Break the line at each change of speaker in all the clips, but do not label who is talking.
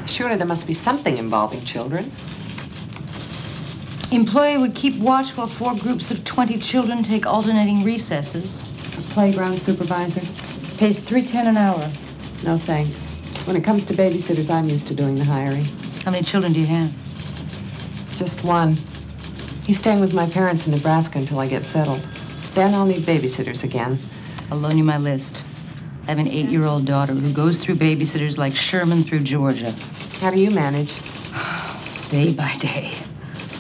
Surely there must be something involving children.
Employee would keep watch while 4 groups of 20 children take alternating recesses.
A playground supervisor?
Pays $3.10 an hour.
No, thanks. When it comes to babysitters, I'm used to doing the hiring.
How many children do you have?
Just one. He's staying with my parents in Nebraska until I get settled. Then I'll need babysitters again.
I'll loan you my list. I have an 8-year-old daughter who goes through babysitters like Sherman through Georgia.
How do you manage?
Day by day.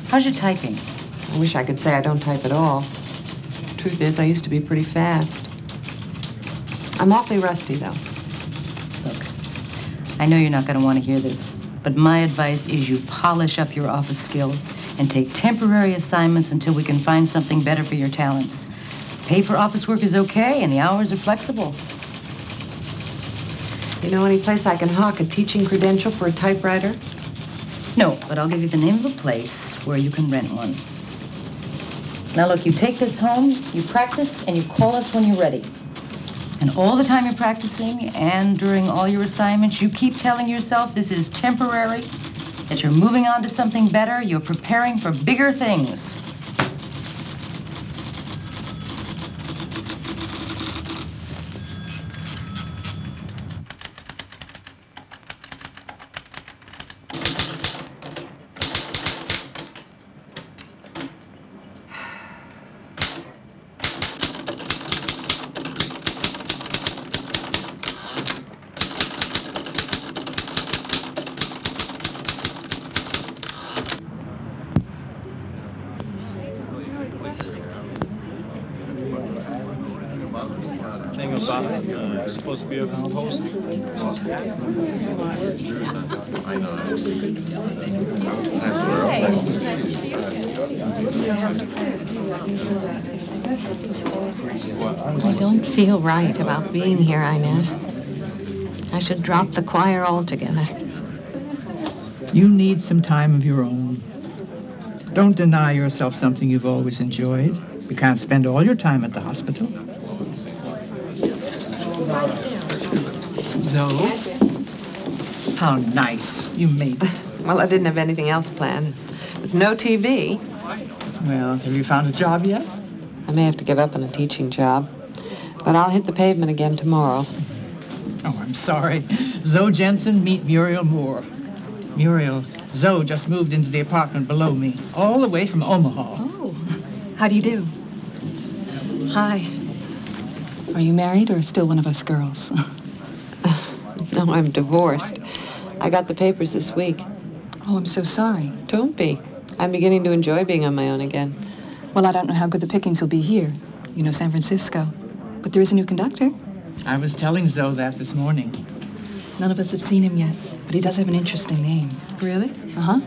How's your typing?
I wish I could say I don't type at all. Truth is, I used to be pretty fast. I'm awfully rusty, though.
Look, I know you're not going to want to hear this, but my advice is you polish up your office skills and take temporary assignments until we can find something better for your talents. Pay for office work is okay, and the hours are flexible.
You know any place I can hawk a teaching credential for a typewriter?
No, but I'll give you the name of a place where you can rent one. Now look, you take this home, you practice, and you call us when you're ready. And all the time you're practicing and during all your assignments, you keep telling yourself this is temporary, that you're moving on to something better, you're preparing for bigger things.
Supposed to be a host.
I don't feel right about being here, Inez. I should drop the choir altogether.
You need some time of your own. Don't deny yourself something you've always enjoyed. You can't spend all your time at the hospital. Zoe? How nice. You made it.
Well, I didn't have anything else planned. With no TV.
Well, have you found a job yet?
I may have to give up on a teaching job. But I'll hit the pavement again tomorrow.
Oh, I'm sorry. Zoe Jensen, meet Muriel Moore. Muriel, Zoe just moved into the apartment below me, all the way from Omaha.
Oh, how do you do? Hi. Are you married or still one of us girls?
No, I'm divorced. I got the papers this week.
Oh, I'm so sorry.
Don't be. I'm beginning to enjoy being on my own again.
Well, I don't know how good the pickings will be here. You know, San Francisco. But there is a new conductor.
I was telling Zoe that this morning.
None of us have seen him yet, but he does have an interesting name.
Really?
Uh-huh.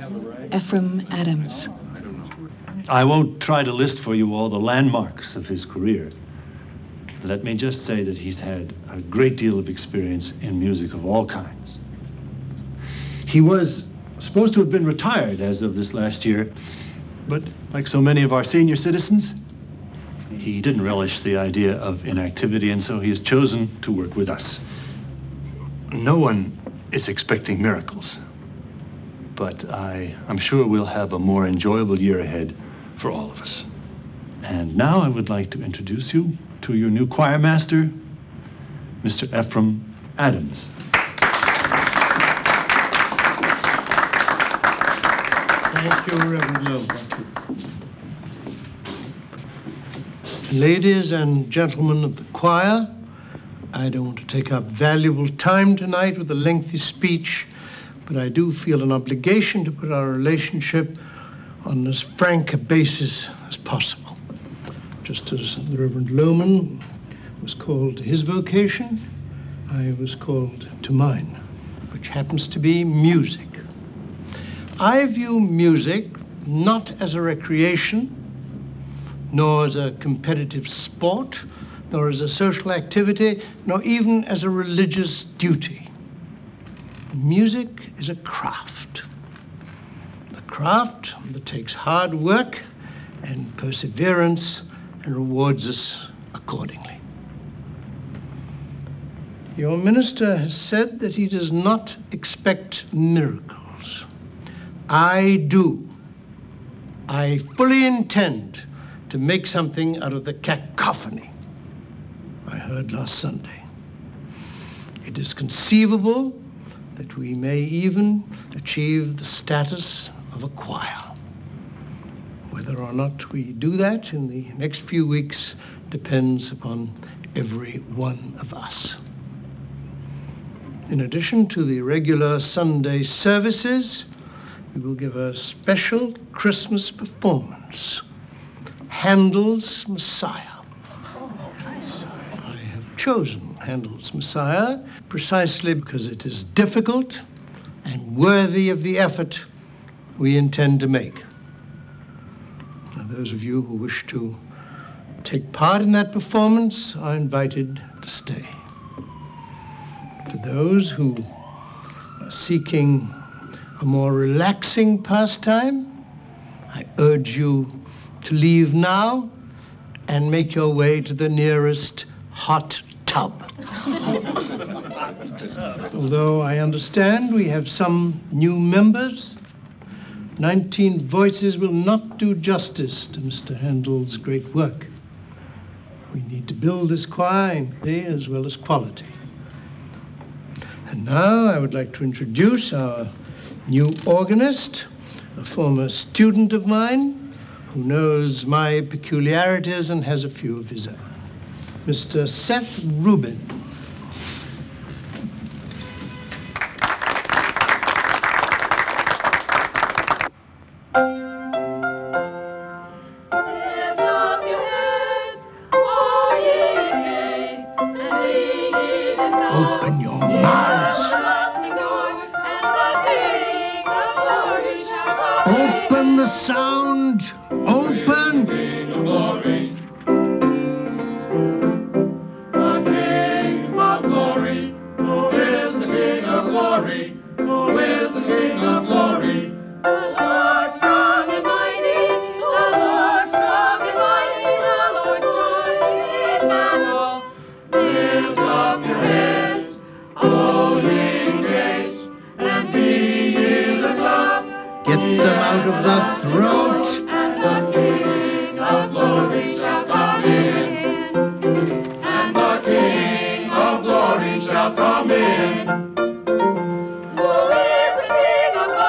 Ephraim Adams.
I won't try to list for you all the landmarks of his career. Let me just say that he's had a great deal of experience in music of all kinds. He was supposed to have been retired as of this last year, but like so many of our senior citizens, he didn't relish the idea of inactivity, and so he has chosen to work with us. No one is expecting miracles, but I'm sure we'll have a more enjoyable year ahead for all of us. And now I would like to introduce you to your new choir master, Mr. Ephraim Adams.
Thank you, Reverend Lowe. Ladies and gentlemen of the choir, I don't want to take up valuable time tonight with a lengthy speech, but I do feel an obligation to put our relationship on as frank a basis as possible. Just as the Reverend Lohman was called to his vocation, I was called to mine, which happens to be music. I view music not as a recreation, nor as a competitive sport, nor as a social activity, nor even as a religious duty. Music is a craft. A craft that takes hard work and perseverance and rewards us accordingly. Your minister has said that he does not expect miracles. I do. I fully intend to make something out of the cacophony I heard last Sunday. It is conceivable that we may even achieve the status of a choir. Whether or not we do that in the next few weeks depends upon every one of us. In addition to the regular Sunday services, we will give a special Christmas performance, Handel's Messiah. I have chosen Handel's Messiah precisely because it is difficult and worthy of the effort we intend to make. Now, those of you who wish to take part in that performance are invited to stay. For those who are seeking a more relaxing pastime, I urge you to leave now and make your way to the nearest hot tub. Although I understand we have some new members, 19 voices will not do justice to Mr. Handel's great work. We need to build this choir in quantity as well as quality. And now I would like to introduce our new organist, a former student of mine who knows my peculiarities and has a few of his own, Mr. Seth Rubin. Open your mouths. Open the sound. Open.
King of glory. The King of glory. Who is the King of glory? Who is the King of glory? The Lord strong and mighty. The Lord strong and mighty. The Lord mighty in battle. Lift up your heads, O ye gates, and be ye lifted up.
Get them out of the throat.
And the King of glory shall come in. And the King of glory shall come in. Who is the King of glory?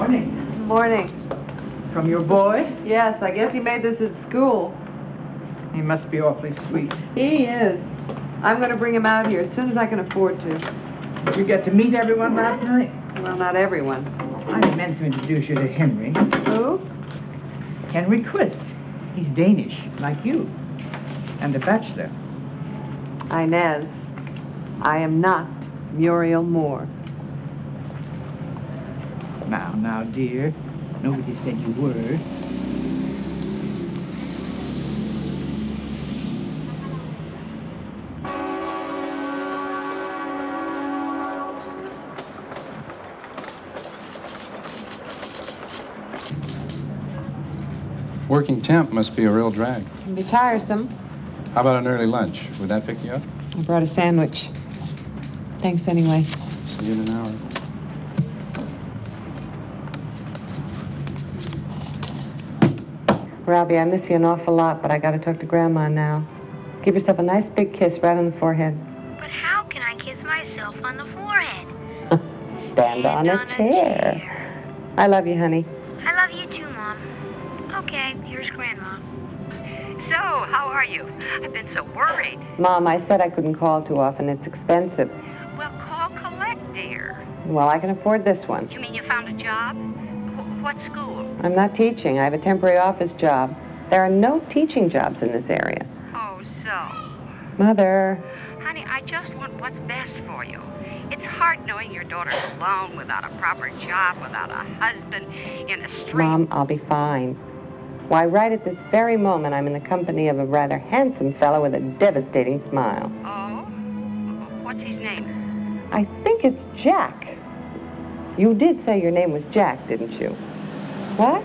Morning.
Morning.
From your boy?
Yes, I guess he made this at school.
He must be awfully sweet.
He is. I'm going to bring him out here as soon as I can afford to.
Did you get to meet everyone last night?
Well, not everyone.
I meant to introduce you to Henry.
Who?
Henry Quist. He's Danish, like you. And a bachelor.
Inez, I am not Muriel Moore.
Now, dear. Nobody said you were.
Working temp must be a real drag.
It'll be tiresome.
How about an early lunch? Would that pick you up?
I brought a sandwich. Thanks anyway.
See you in an hour.
Robbie, I miss you an awful lot, but I gotta talk to Grandma now. Give yourself a nice big kiss right on the forehead.
But how can I kiss myself on the forehead?
Stand on a chair. I love you, honey.
I love you too, Mom. Okay, here's Grandma. So, how are you? I've been so worried.
Mom, I said I couldn't call too often. It's expensive.
Well, call collect, dear.
Well, I can afford this one.
You mean you found a job? What school?
I'm not teaching. I have a temporary office job. There are no teaching jobs in this area.
Oh, so.
Mother.
Honey, I just want what's best for you. It's hard knowing your daughter's alone without a proper job, without a husband, in a street.
Mom, I'll be fine. Why, right at this very moment, I'm in the company of a rather handsome fellow with a devastating smile.
Oh? What's his name?
I think it's Jack. You did say your name was Jack, didn't you? What?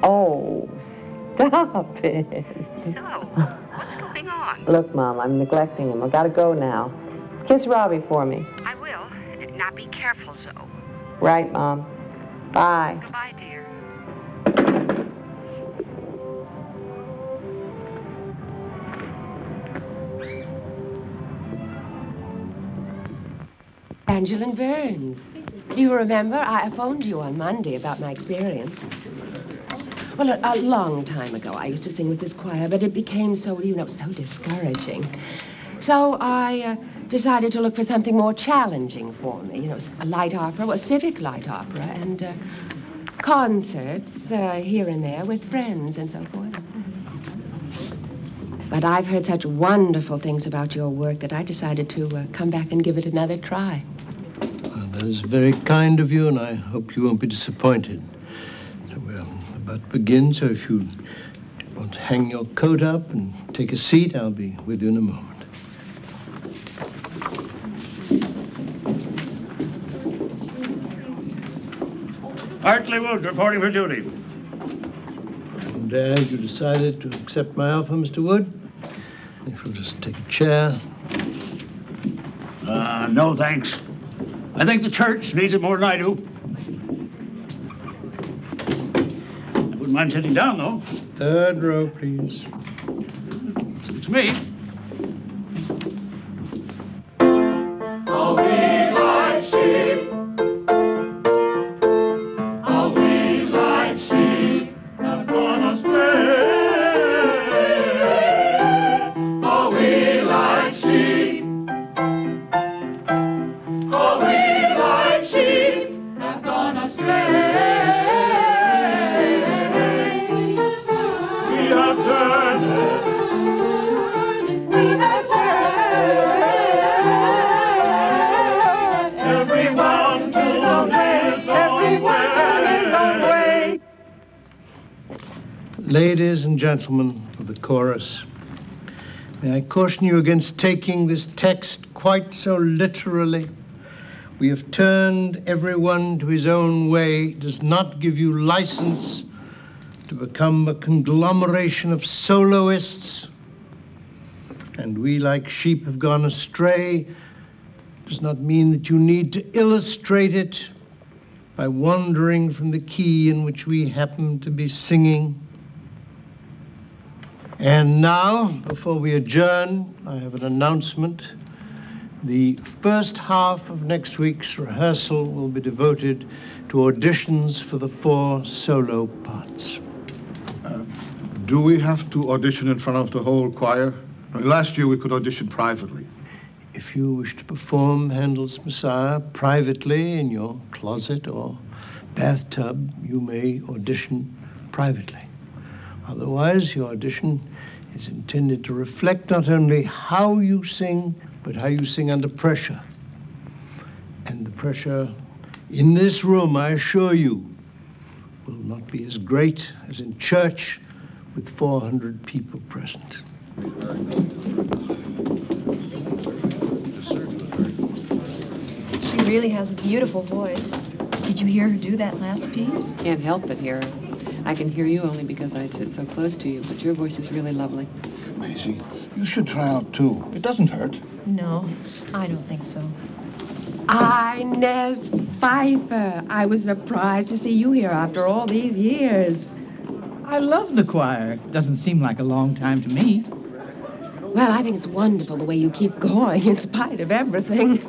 Oh, stop it.
So, what's going on?
Look, Mom, I'm neglecting him. I gotta go now. Kiss Robbie for me.
I will. Now be careful, Zoe.
Right, Mom. Bye.
Goodbye, dear.
Angeline Burns. Do you remember? I phoned you on Monday about my experience. Well, a long time ago, I used to sing with this choir, but it became so discouraging. So I decided to look for something more challenging for me. You know, a light opera, a civic light opera, and concerts here and there with friends and so forth. But I've heard such wonderful things about your work that I decided to come back and give it another try.
Well, that is very kind of you, and I hope you won't be disappointed. So we're about to begin, so if you want to hang your coat up and take a seat, I'll be with you in a moment.
Hartley Wood reporting for duty.
I'm glad you decided to accept my offer, Mr. Wood. If you'll just take a chair.
No, thanks. I think the church needs it more than I do. I wouldn't mind sitting down, though.
Third row, please.
Suits me.
All we like sheep. All we like sheep have gone astray. All we like sheep. All we like sheep have gone astray. We have turned. We have turned. Everyone to his own way.
Ladies and gentlemen of the chorus, may I caution you against taking this text quite so literally. We have turned everyone to his own way does not give you license to become a conglomeration of soloists. And we, like sheep, have gone astray does not mean that you need to illustrate it by wandering from the key in which we happen to be singing. And now, before we adjourn, I have an announcement. The first half of next week's rehearsal will be devoted to auditions for the 4 solo parts.
Do we have to audition in front of the whole choir? Last year we could audition privately.
If you wish to perform Handel's Messiah privately in your closet or bathtub, you may audition privately. Otherwise, your audition is intended to reflect not only how you sing, but how you sing under pressure. And the pressure in this room, I assure you, will not be as great as in church with 400 people present.
She really has a beautiful voice. Did you hear her do that last piece?
Can't help but hear her. I can hear you only because I sit so close to you, but your voice is really lovely.
Maisie, you should try out too. It doesn't hurt.
No, I don't think so.
Inez Pfeiffer. I was surprised to see you here after all these years.
I love the choir. Doesn't seem like a long time to me.
Well, I think it's wonderful the way you keep going in spite of everything.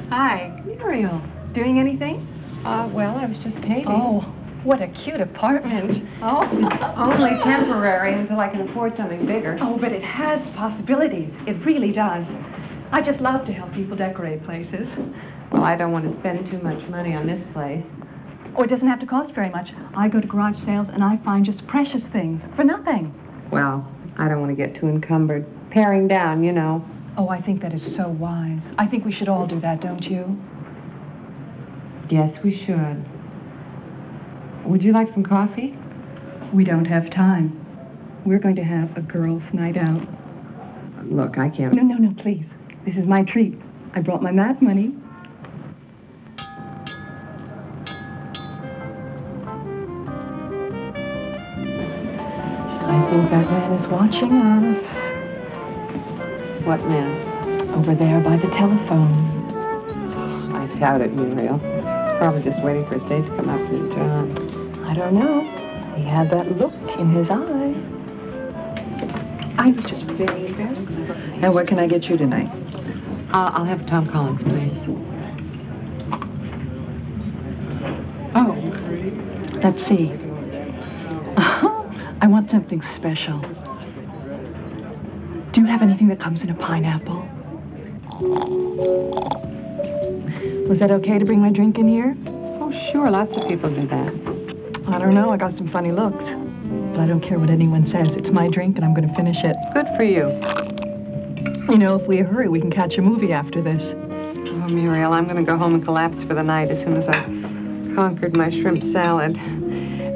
Hi, Muriel. Doing anything?
Well, I was just painting.
Oh, what a cute apartment.
Oh, only temporary until I can afford something bigger.
Oh, but it has possibilities. It really does. I just love to help people decorate places.
Well, I don't want to spend too much money on this place.
Oh, it doesn't have to cost very much. I go to garage sales and I find just precious things for nothing.
Well, I don't want to get too encumbered. Paring down, you know.
Oh, I think that is so wise. I think we should all do that, don't you?
Yes, we should. Would you like some coffee?
We don't have time. We're going to have a girls' night out.
Look, I can't.
No, please. This is my treat. I brought my mat money. I think that man is watching us.
What man?
Over there by the telephone.
I doubt it, Muriel. He's probably just waiting for his date to come up from John.
I don't know. He had that look in his eye. I was just very embarrassed because I thought... And what can I get you tonight?
I'll have Tom Collins, please.
Oh, let's see. I want something special. Do you have anything that comes in a pineapple? Was that okay to bring my drink in here?
Oh, sure. Lots of people do that.
I don't know. I got some funny looks. But I don't care what anyone says. It's my drink, and I'm going to finish it.
Good for you.
You know, if we hurry, we can catch a movie after this.
Oh, Muriel, I'm going to go home and collapse for the night as soon as I've conquered my shrimp salad.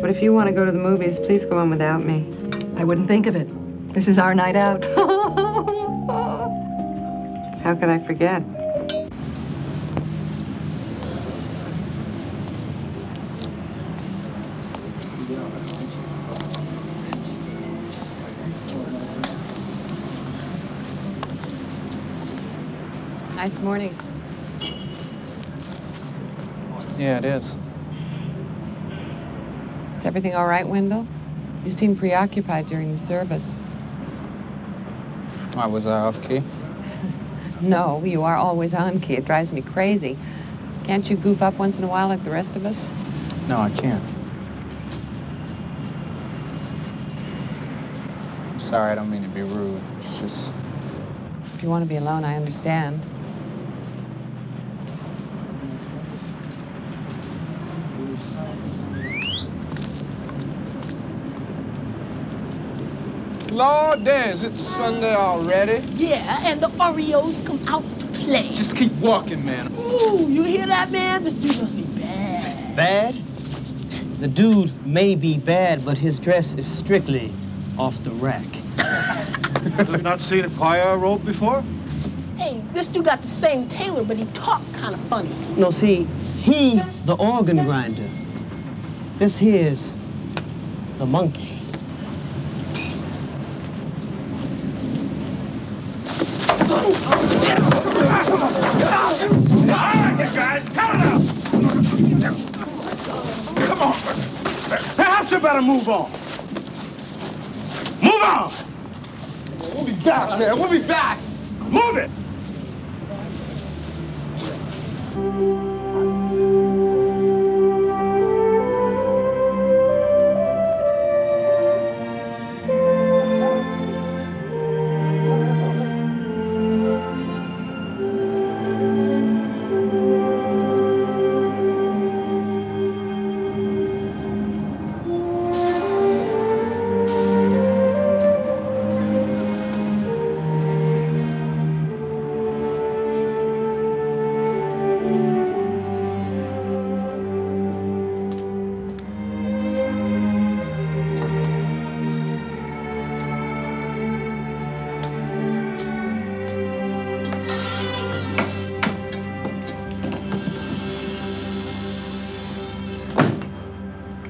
But if you want to go to the movies, please go on without me.
I wouldn't think of it. This is our night out.
How could I forget?
Nice morning.
Yeah, it is.
Is everything all right, Wendell? You seemed preoccupied during the service.
Why, was I off key?
No, you are always on key. It drives me crazy. Can't you goof up once in a while like the rest of us?
No, I can't. I'm sorry, I don't mean to be rude. It's just...
If you want to be alone, I understand.
Lord, is it Sunday already?
Yeah, and the Oreos come out to play.
Just keep walking, man.
Ooh, you hear that, man? This dude must be bad.
Bad? The dude may be bad, but his dress is strictly off the rack.
Have you not seen a choir robe before?
Hey, this dude got the same tailor, but he talked kind of funny.
No, see, he the organ grinder. This here's the monkey.
right, you guys, count it out! Come on. Perhaps you better move on. Move on!
We'll be back, man. We'll be back.
Move it!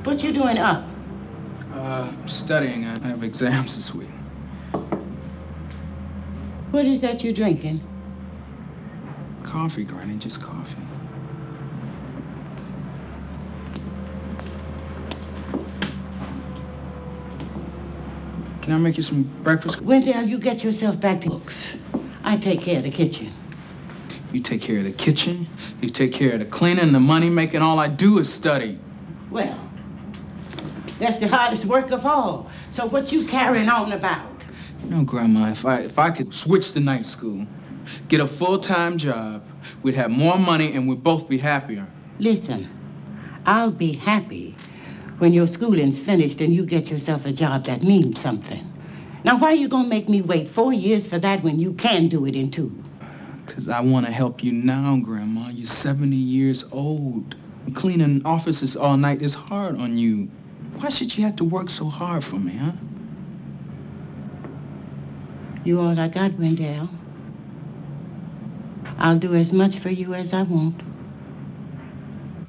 What you doing up?
Studying. I have exams this week.
What is that you're drinking?
Coffee, Granny, just coffee. Can I make you some breakfast?
Wendell, you get yourself back to books. I take care of the kitchen.
You take care of the kitchen, you take care of the cleaning, the money making. All I do is study.
Well, that's the hardest work of all. So what you carrying on about?
You know, Grandma, if I could switch to night school, get a full-time job, we'd have more money and we'd both be happier.
Listen, I'll be happy when your schooling's finished and you get yourself a job that means something. Now, why are you gonna make me wait 4 years for that when you can do it in 2?
Because I want to help you now, Grandma. You're 70 years old. Cleaning offices all night is hard on you. Why should you have to work so hard for me, huh?
You all I got, Wendell. I'll do as much for you as I want.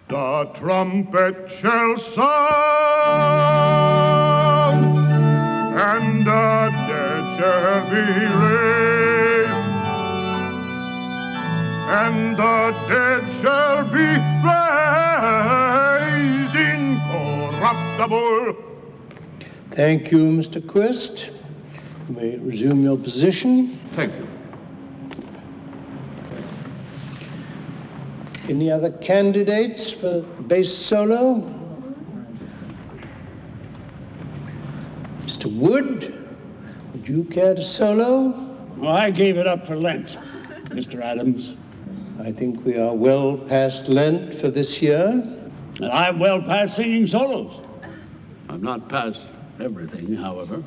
The trumpet shall sound, and the dead shall be raised, and the dead shall be raised incorruptible.
Thank you, Mr. Quist. You may resume your position.
Thank you.
Any other candidates for bass solo? Mr. Wood, would you care to solo?
Well, I gave it up for Lent, Mr. Adams.
I think we are well past Lent for this year.
And I'm well past singing solos. I'm not past everything, however.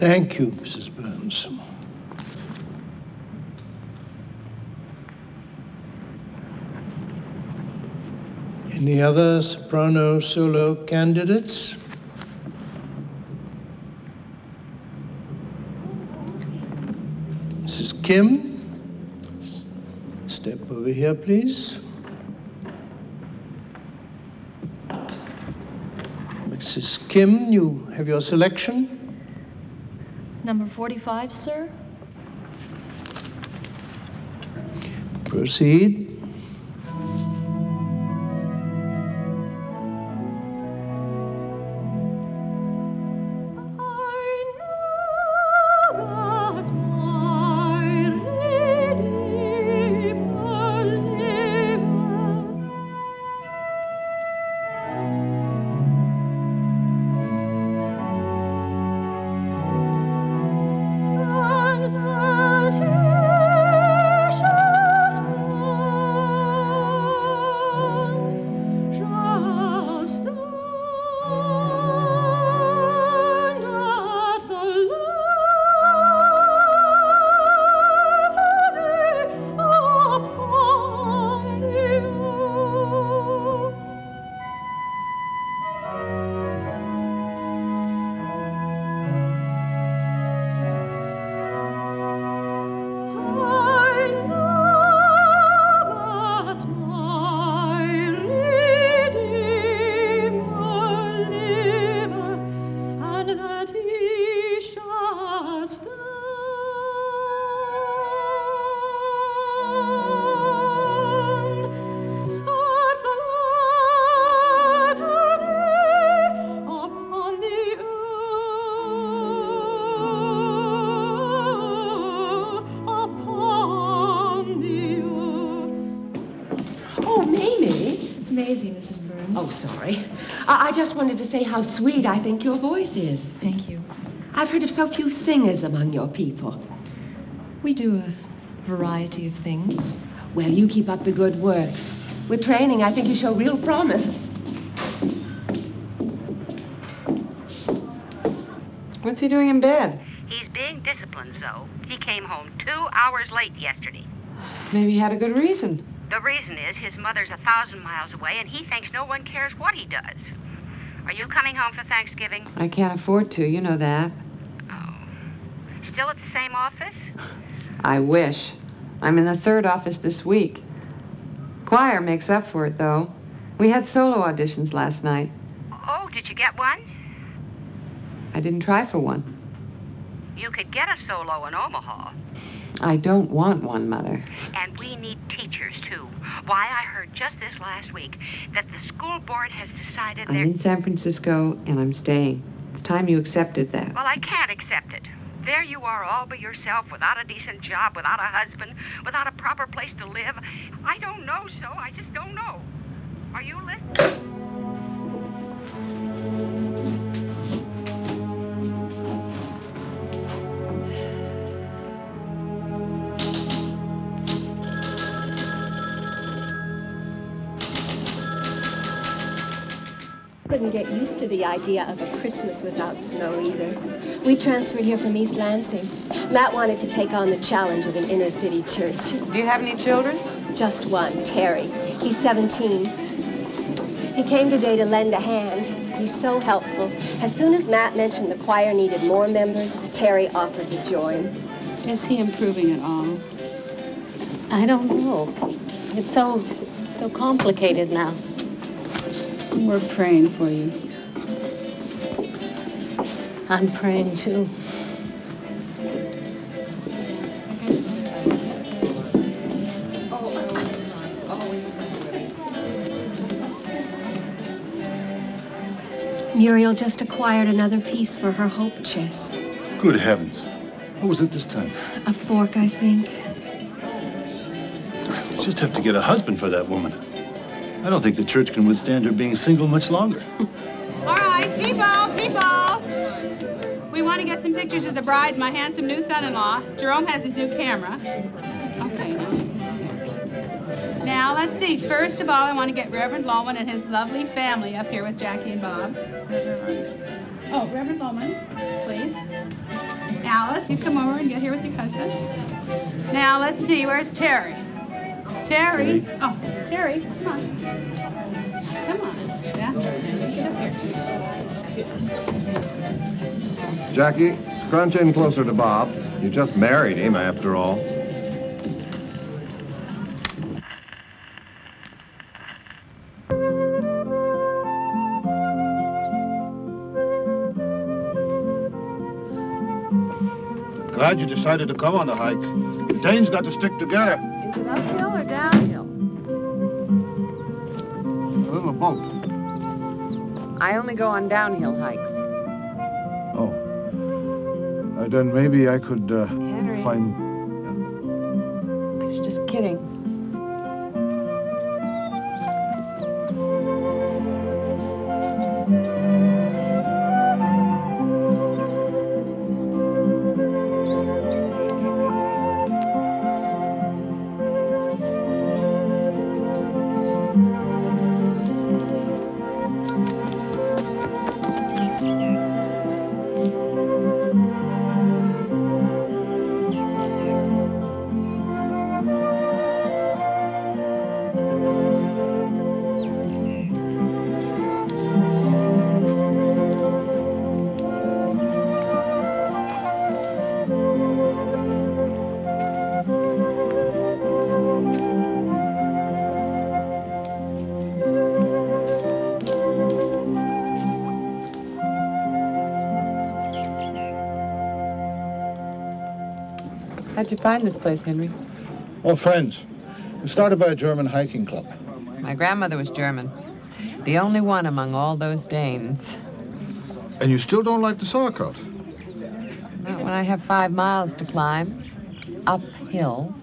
Thank you, Mrs. Burns. Any other soprano solo candidates? Mrs. Kim, step over here, please. Mrs. Kim, you have your selection.
Number 45, sir?
Proceed.
sorry. I just wanted to say how sweet I think your voice is.
Thank you.
I've heard of so few singers among your people.
We do a variety of things.
Well, you keep up the good work. With training, I think you show real promise.
What's he doing in bed?
He's being disciplined, Zoe. He came home 2 hours late yesterday.
Maybe he had a good reason.
The reason is his mother's 1,000 miles away, and he thinks no one cares what he does. Are you coming home for Thanksgiving?
I can't afford to, you know that.
Still at the same office?
I wish. I'm in the 3rd office this week. Choir makes up for it, though. We had solo auditions last night.
Oh, did you get one?
I didn't try for one.
You could get a solo in Omaha.
I don't want one, Mother.
And we need teachers, too. Why, I heard just this last week that the school board has decided
I'm
they're...
in San Francisco, and I'm staying. It's time you accepted that.
Well, I can't accept it. There you are all by yourself, without a decent job, without a husband, without a proper place to live. I don't know, so I just don't know. Are you listening?
Couldn't get used to the idea of a Christmas without snow either. We transferred here from East Lansing. Matt wanted to take on the challenge of an inner city church.
Do you have any children?
Just one, Terry. He's 17. He came today to lend a hand. He's so helpful. As soon as Matt mentioned the choir needed more members, Terry offered to join.
Is he improving at all?
I don't know. It's so complicated now.
We're praying for you.
I'm praying too.
Muriel just acquired another piece for her hope chest.
Good heavens. What was it this time?
A fork, I think.
You just have to get a husband for that woman. I don't think the church can withstand her being single much longer.
All right, people. We want to get some pictures of the bride and my handsome new son-in-law. Jerome has his new camera. Okay. Now, let's see. First of all, I want to get Reverend Loman and his lovely family up here with Jackie and Bob. Oh, Reverend Loman, please. Alice, you come over and get here with your husband. Now, let's see. Where's Terry? Terry? Oh, Terry, come on. Come on. Yeah? Get up here.
Jackie, scrunch in closer to Bob. You just married him, after all.
Glad you decided to come on the hike. The Danes got to stick together.
Is it uphill or downhill?
A little of both.
I only go on downhill hikes.
Oh. Then maybe I could
Henry.
find...
I was just kidding. How'd you find this place, Henry?
Oh, friends. We started by a German hiking club.
My grandmother was German. The only one among all those Danes.
And you still don't like the sauerkraut?
Not when I have 5 miles to climb. Uphill.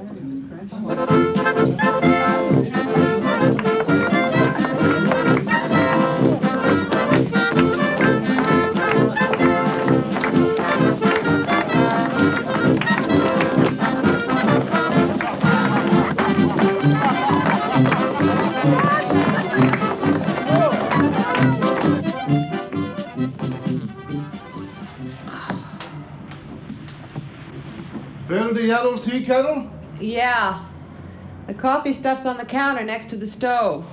Filled the yellow tea kettle?
Yeah. The coffee stuff's on the counter next to the stove.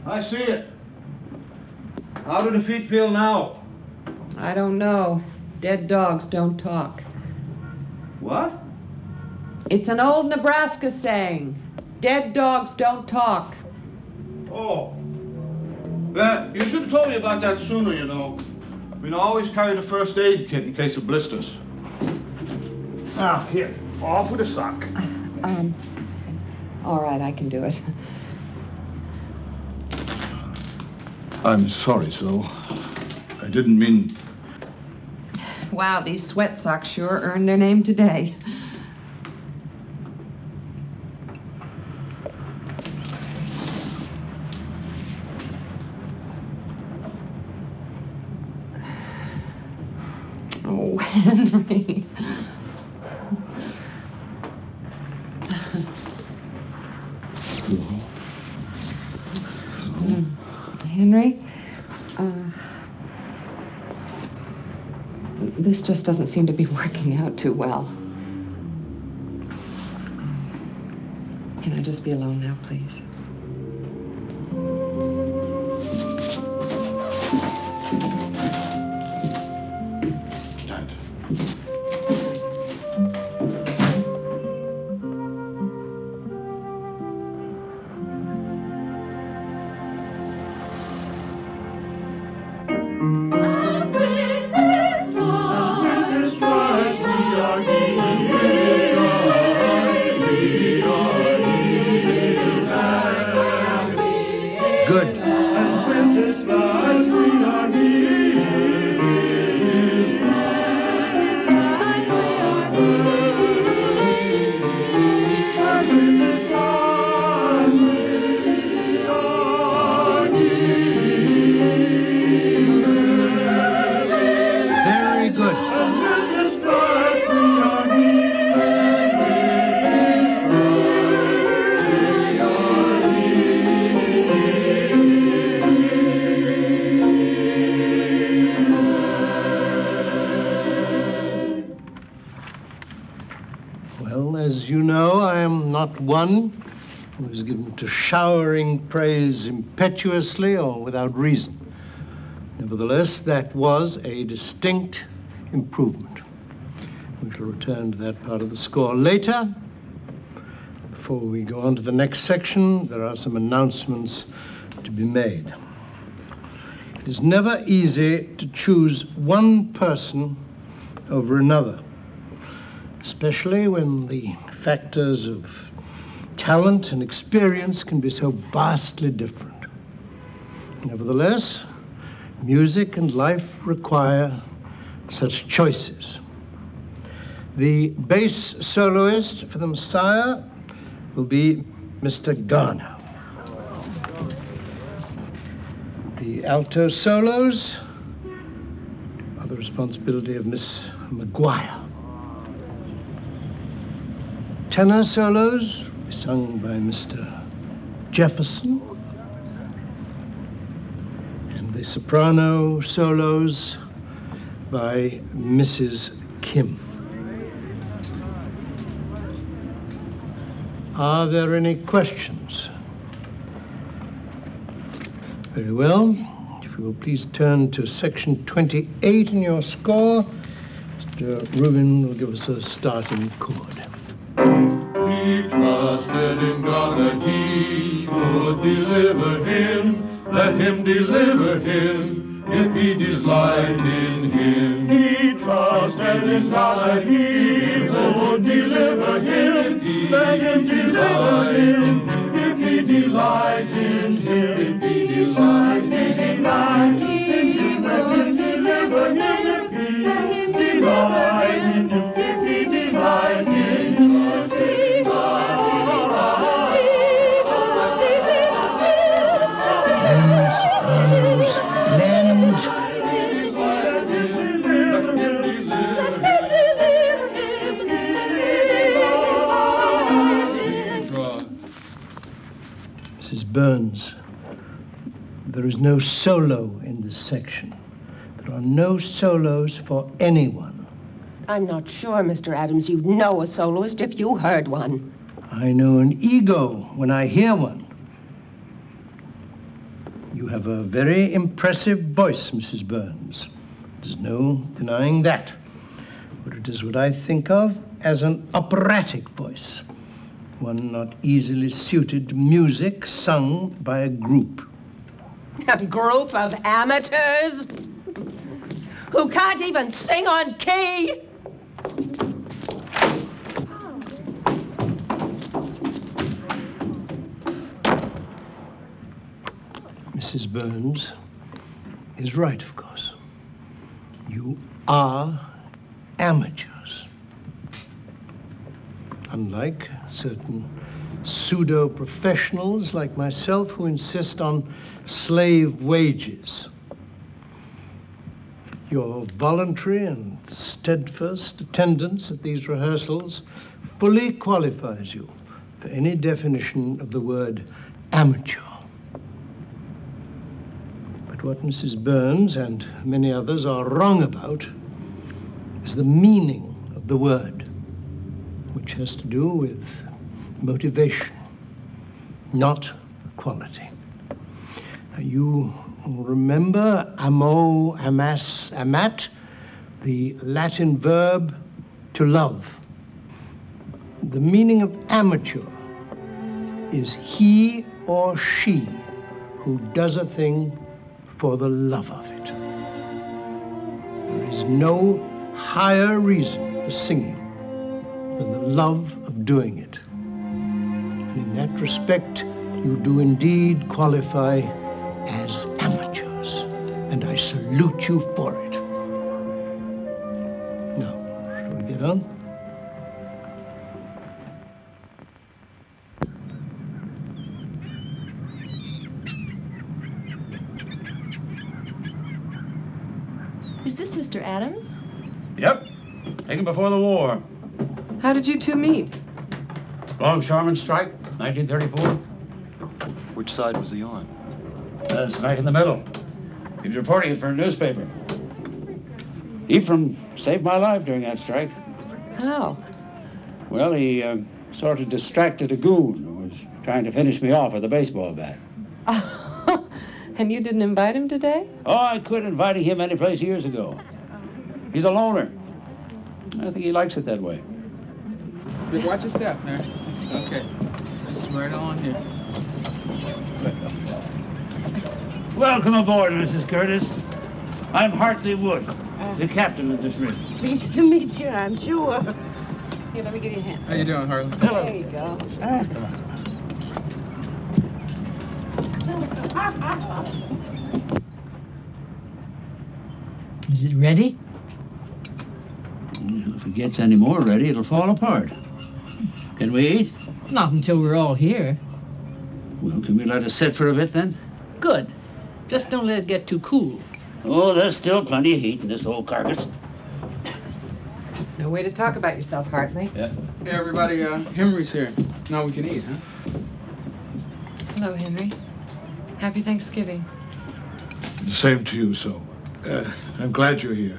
I see it. How do the feet feel now?
I don't know. Dead dogs don't talk.
What?
It's an old Nebraska saying. Dead dogs don't talk.
Oh. Well, you should have told me about that sooner, you know. I mean, I always carry the first aid kit in case of blisters. Now, here. Off with a sock.
All right, I can do it.
I'm sorry, Sue. I didn't mean...
Wow, these sweat socks sure earned their name today. Oh, Henry. Henry, this just doesn't seem to be working out too well. Can I just be alone now, please?
One who is given to showering praise impetuously or without reason. Nevertheless, that was a distinct improvement. We shall return to that part of the score later. Before we go on to the next section, there are some announcements to be made. It is never easy to choose one person over another, especially when the factors of talent and experience can be so vastly different. Nevertheless, music and life require such choices. The bass soloist for the Messiah will be Mr. Garner. The alto solos are the responsibility of Miss McGuire. Tenor solos sung by Mr. Jefferson, and the soprano solos by Mrs. Kim. Are there any questions? Very well. If you will please turn to section 28 in your score, Mr. Rubin will give us a starting chord.
He trusted in God that he would deliver him. Let him deliver him if he delight in him. He trusted in God that he would deliver him. Let him deliver him if he delight in him. If he delight in him, let him deliver him. Let him delight in him. If he delight in him.
Sopranos, blend. Mrs. Burns, there is no solo in this section. There are no solos for anyone.
I'm not sure, Mr. Adams, you'd know a soloist if you heard one.
I know an ego when I hear one. You have a very impressive voice, Mrs. Burns. There's no denying that. But it is what I think of as an operatic voice, one not easily suited to music sung by a group.
A group of amateurs who can't even sing on key.
Mrs. Burns is right, of course. You are amateurs. Unlike certain pseudo-professionals like myself who insist on slave wages. Your voluntary and steadfast attendance at these rehearsals fully qualifies you for any definition of the word amateur. But what Mrs. Burns and many others are wrong about is the meaning of the word, which has to do with motivation, not quality. You remember amo, amas, amat, the Latin verb to love. The meaning of amateur is he or she who does a thing for the love of it. There is no higher reason for singing than the love of doing it. And in that respect, you do indeed qualify as amateurs, and I salute you for it. Now, shall we get on?
Is this Mr. Adams?
Yep. Taken before the war.
How did you two meet?
Longshoremen's strike, 1934.
Which side was he on?
Smack in the middle. He was reporting it for a newspaper. Ephraim saved my life during that strike.
How?
Well, he sort of distracted a goon who was trying to finish me off with a baseball bat.
And you didn't invite him today?
Oh, I quit inviting him any place years ago. He's a loner. I think he likes it that way.
Hey, watch your step, man. Okay. This is right on here.
Welcome aboard, Mrs. Curtis. I'm Hartley Wood, the captain of this rig.
Pleased to meet you, I'm sure.
Here, let me give you a hand.
How you doing, Hartley?
Hello.
There you go.
Is it ready?
If it gets any more ready, it'll fall apart. Can we eat?
Not until we're all here.
Well, can we let it sit for a bit then?
Good. Just don't let it get too cool.
Oh, there's still plenty of heat in this old carcass.
No way to talk about yourself, Hartley.
Yeah.
Hey, everybody, Henry's here. Now we can eat, huh?
Hello, Henry. Happy Thanksgiving.
Same to you, so. I'm glad you're here.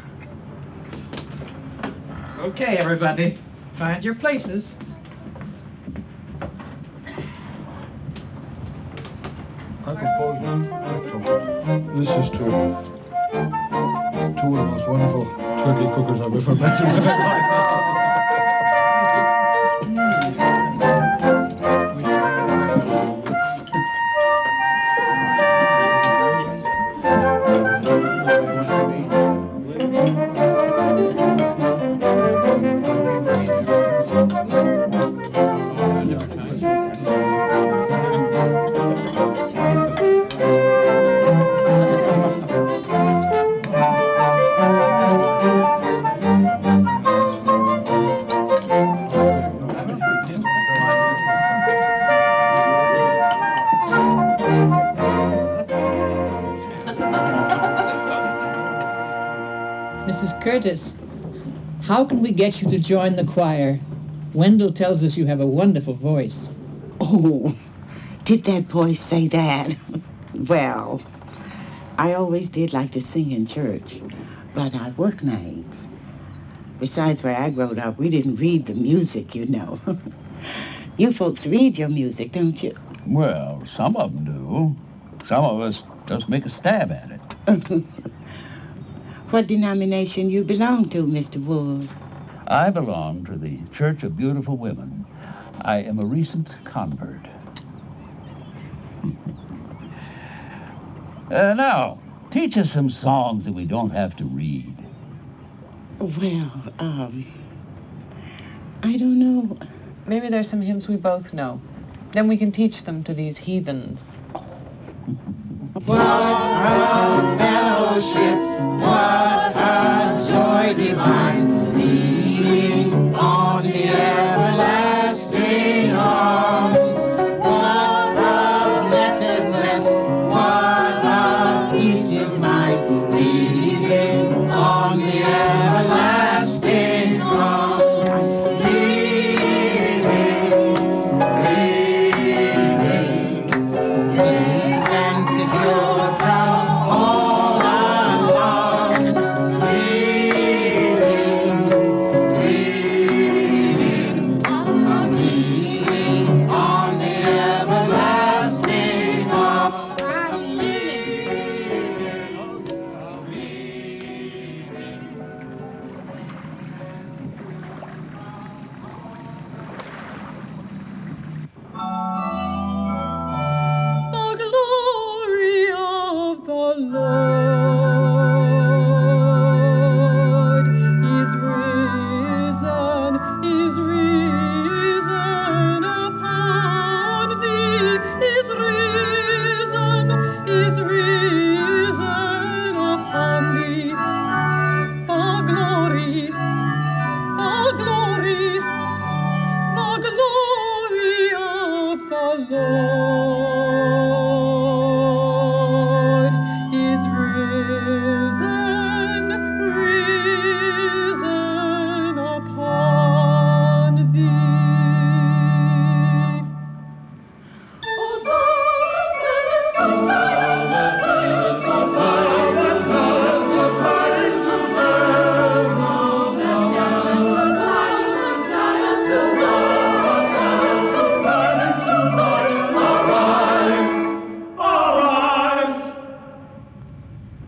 Okay, everybody. Find your places.
This is two of the most wonderful turkey cookers I've ever met in my life.
Mrs. Curtis, how can we get you to join the choir? Wendell tells us you have a wonderful voice.
Oh, did that boy say that? Well, I always did like to sing in church, but I work nights. Besides, where I growed up, we didn't read the music, you know. You folks read your music, don't you?
Well, some of them do. Some of us just make a stab at it.
What denomination you belong to, Mr. Ward?
I belong to the Church of Beautiful Women. I am a recent convert. Now, teach us some songs that we don't have to read.
Well, I don't know.
Maybe there's some hymns we both know. Then we can teach them to these heathens.
What a fellowship, what a joy divine, leaning on the everlasting arms. What a blessedness, what a peace is mine, leaning on the everlasting arms.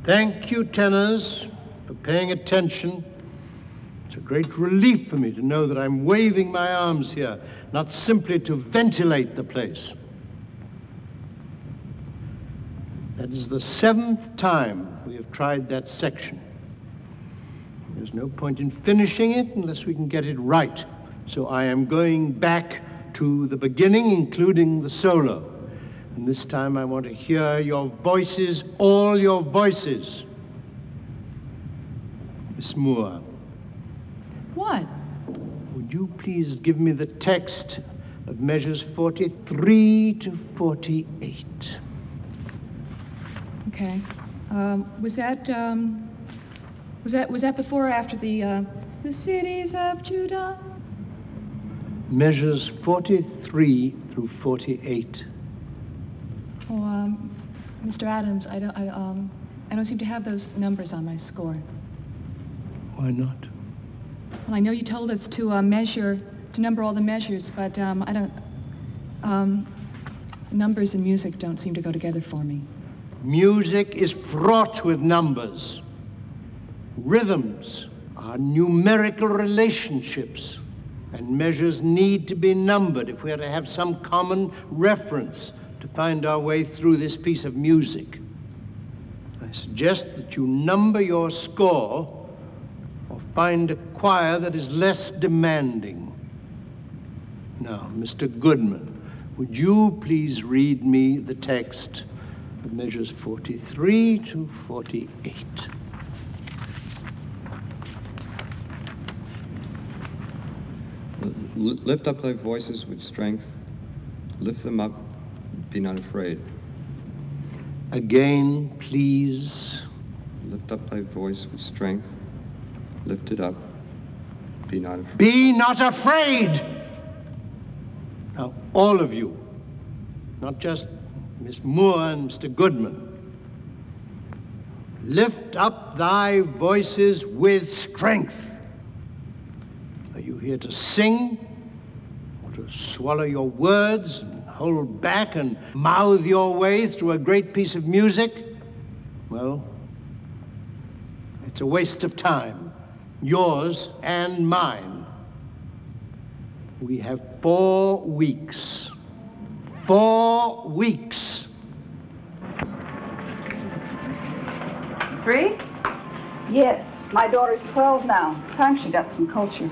Thank you, tenors, for paying attention. It's a great relief for me to know that I'm waving my arms here, not simply to ventilate the place. That is the 7th time we have tried that section. There's no point in finishing it unless we can get it right. So I am going back to the beginning, including the solo. And this time I want to hear your voices, all your voices. Miss Moore.
What?
Would you please give me the text of measures 43 to 48?
Okay. Was that before or after the cities of Judah?
Measures 43 through 48.
Oh, Mr. Adams, I don't seem to have those numbers on my score.
Why not?
Well, I know you told us to number all the measures, but I don't. Numbers and music don't seem to go together for me.
Music is fraught with numbers. Rhythms are numerical relationships, and measures need to be numbered if we are to have some common reference to find our way through this piece of music. I suggest that you number your score or find a choir that is less demanding. Now, Mr. Goodman, would you please read me the text of measures 43 to 48?
Lift up thy voices with strength. Lift them up. Be not afraid.
Again, please.
Lift up thy voice with strength. Lift it up. Be not afraid.
Be not afraid! Now, all of you, not just Miss Moore and Mr. Goodman, lift up thy voices with strength. here to sing, or to swallow your words and hold back and mouth your way through a great piece of music, well, it's a waste of time, yours and mine. We have 4 weeks. 4 weeks.
3? Yes. My daughter's 12 now. Time she got some culture.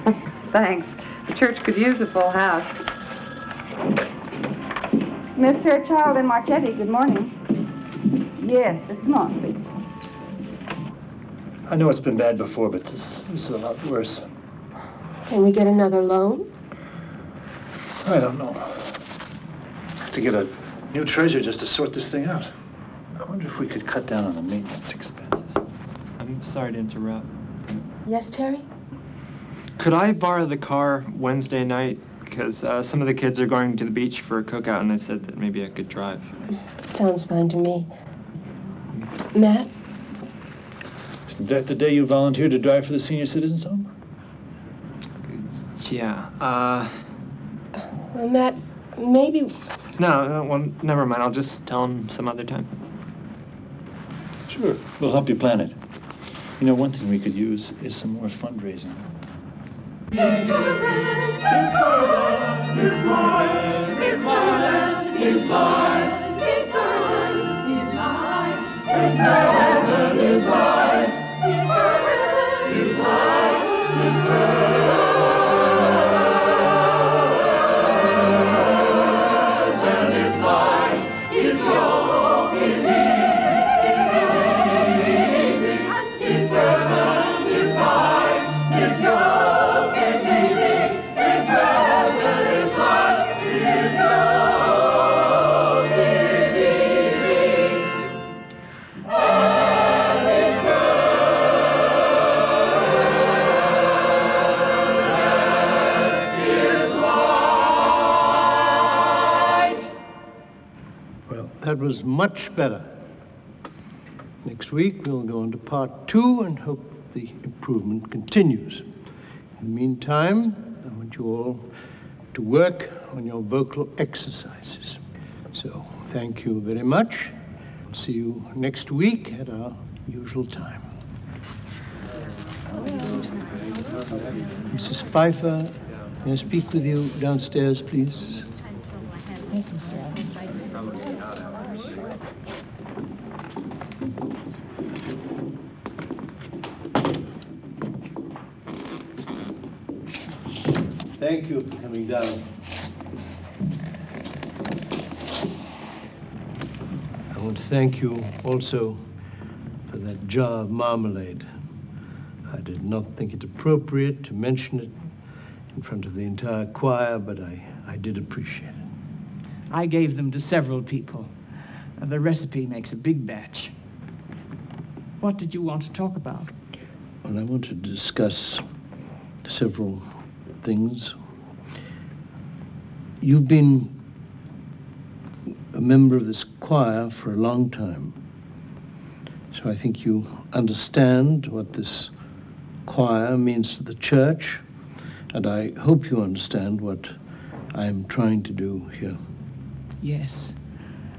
Thanks. The church could use a full house.
Smith, Fairchild, and Marchetti, good morning. Yes, just a moment, please.
I know it's been bad before, but this is a lot worse.
Can we get another loan?
I don't know. I have to get a new treasurer just to sort this thing out. I wonder if we could cut down on the maintenance expenses.
I'm sorry to interrupt.
Yes, Terry?
Could I borrow the car Wednesday night? Because some of the kids are going to the beach for a cookout, and they said that maybe I could drive.
Sounds fine to me. Matt?
Isn't that the day you volunteered to drive for the senior citizens home?
Yeah,
Well, Matt, maybe...
No, well, never mind. I'll just tell him some other time.
Sure. We'll help you plan it. You know, one thing we could use is some more fundraising.
That was much better. Next week, we'll go on to part 2 and hope the improvement continues. In the meantime, I want you all to work on your vocal exercises. So, thank you very much. I'll see you next week at our usual time. Mrs. Pfeiffer, may I speak with you downstairs, please?
Yes, Mr. Adams.
Thank you for coming down. I want to thank you also for that jar of marmalade. I did not think it appropriate to mention it in front of the entire choir, but I did appreciate it.
I gave them to several people. The recipe makes a big batch. What did you want to talk about?
Well, I want to discuss several things. You've been a member of this choir for a long time, so I think you understand what this choir means to the church, and I hope you understand what I'm trying to do here.
Yes,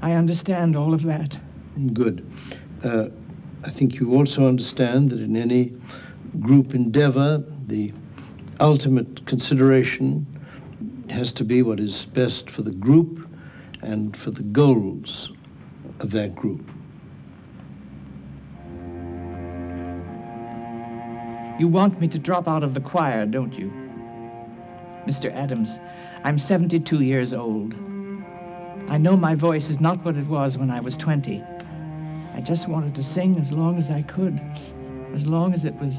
I understand all of that.
Good. I think you also understand that in any group endeavor, the ultimate consideration has to be what is best for the group and for the goals of that group.
You want me to drop out of the choir, don't you? Mr. Adams, I'm 72 years old. I know my voice is not what it was when I was 20. I just wanted to sing as long as I could, as long as it was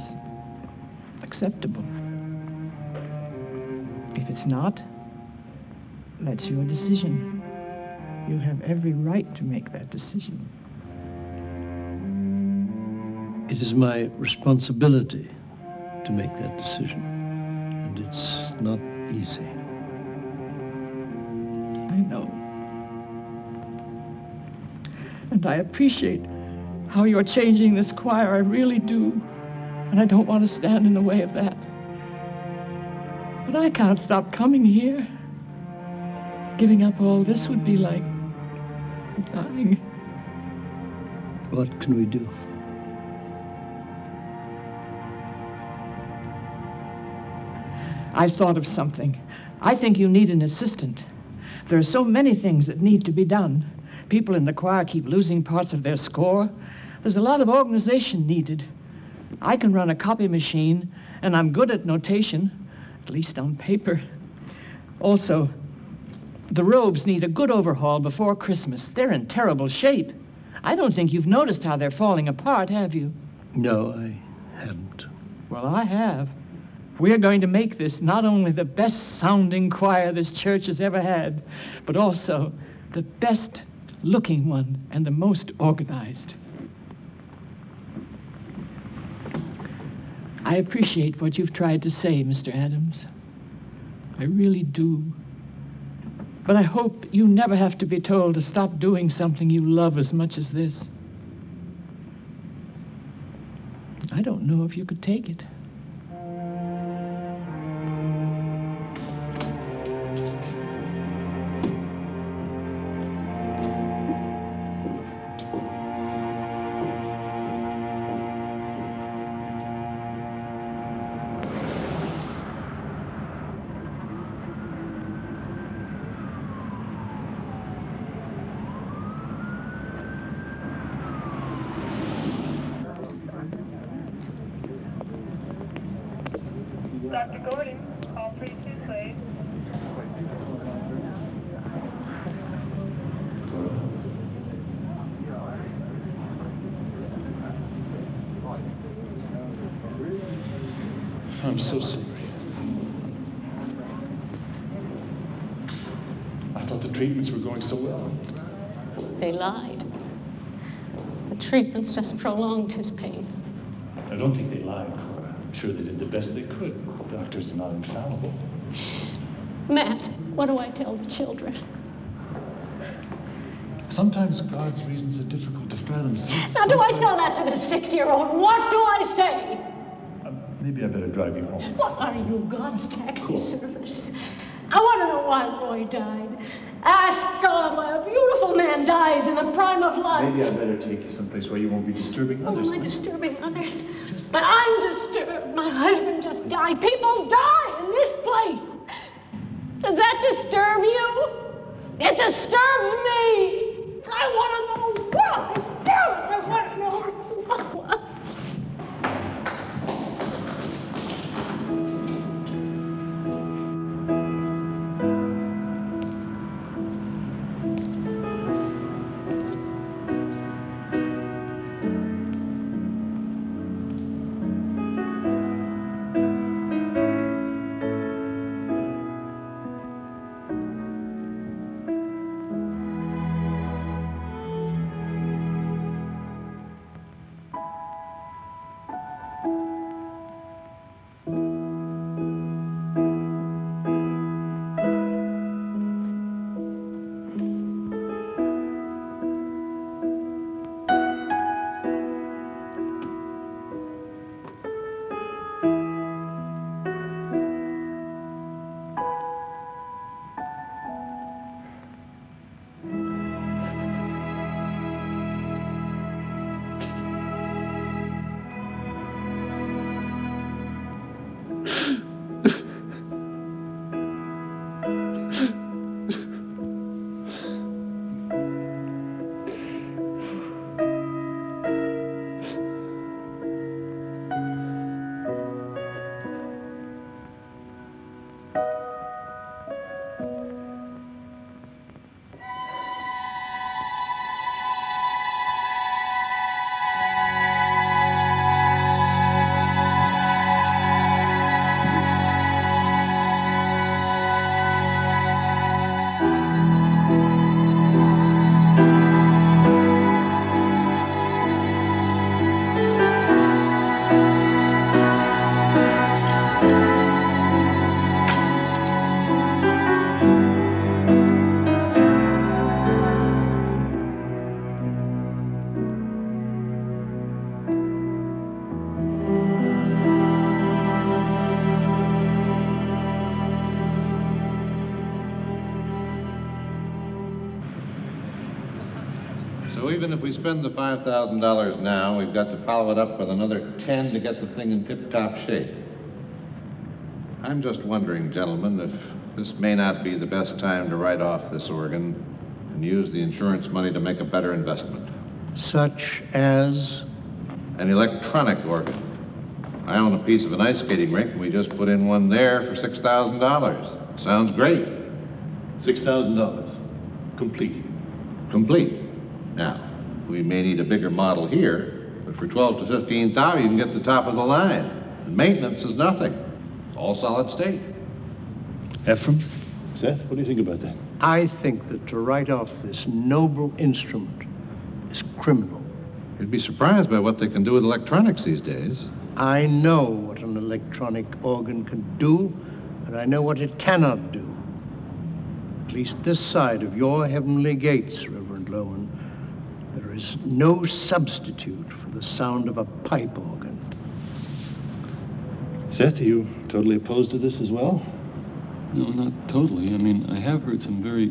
acceptable. If it's not, that's your decision. You have every right to make that decision.
It is my responsibility to make that decision, and it's not easy.
I know. And I appreciate how you're changing this choir. I really do. And I don't want to stand in the way of that. But I can't stop coming here. Giving up all this would be like dying.
What can we do?
I've thought of something. I think you need an assistant. There are so many things that need to be done. People in the choir keep losing parts of their score. There's a lot of organization needed. I can run a copy machine, and I'm good at notation, at least on paper. Also, the robes need a good overhaul before Christmas. They're in terrible shape. I don't think you've noticed how they're falling apart, have you?
No, I haven't.
Well, I have. We're going to make this not only the best-sounding choir this church has ever had, but also the best-looking one and the most organized. I appreciate what you've tried to say, Mr. Adams. I really do. But I hope you never have to be told to stop doing something you love as much as this. I don't know if you could take it.
Dr. Gordon, call 32, please.
I'm so sorry. I thought the treatments were going so well.
They lied. The treatments just prolonged his pain.
I don't think they lied, Cora. I'm sure they did the best they could. Doctors are not infallible.
Matt, what do I tell the children?
Sometimes God's reasons are difficult to fathom.
Now, do I tell that to the 6-year-old? What do I say?
Maybe I better drive you home.
What are you, God's taxi service? I want to know why Roy died. Ask God why a beautiful man dies in the prime of life.
Maybe I better take you someplace where you won't be disturbing others.
Am I disturbing others? But I'm disturbed. My husband just died. People die in this place. Does that disturb you? It disturbs me. I want to know why. Damn it, I want to know why.
spend the $5,000 now, we've got to follow it up with another 10 to get the thing in tip-top shape. I'm just wondering, gentlemen, if this may not be the best time to write off this organ and use the insurance money to make a better investment.
Such as?
An electronic organ. I own a piece of an ice skating rink, and we just put in one there for $6,000. Sounds great.
$6,000. Complete.
Complete. Now, we may need a bigger model here, but for $12,000 to $15,000, you can get the top of the line. And maintenance is nothing. All solid state.
Ephraim? Seth, what do you think about that?
I think that to write off this noble instrument is criminal.
You'd be surprised by what they can do with electronics these days.
I know what an electronic organ can do, and I know what it cannot do. At least this side of your heavenly gates, Reverend Loman, there is no substitute for the sound of a pipe organ.
Seth, are you totally opposed to this as well?
No, not totally. I mean, I have heard some very...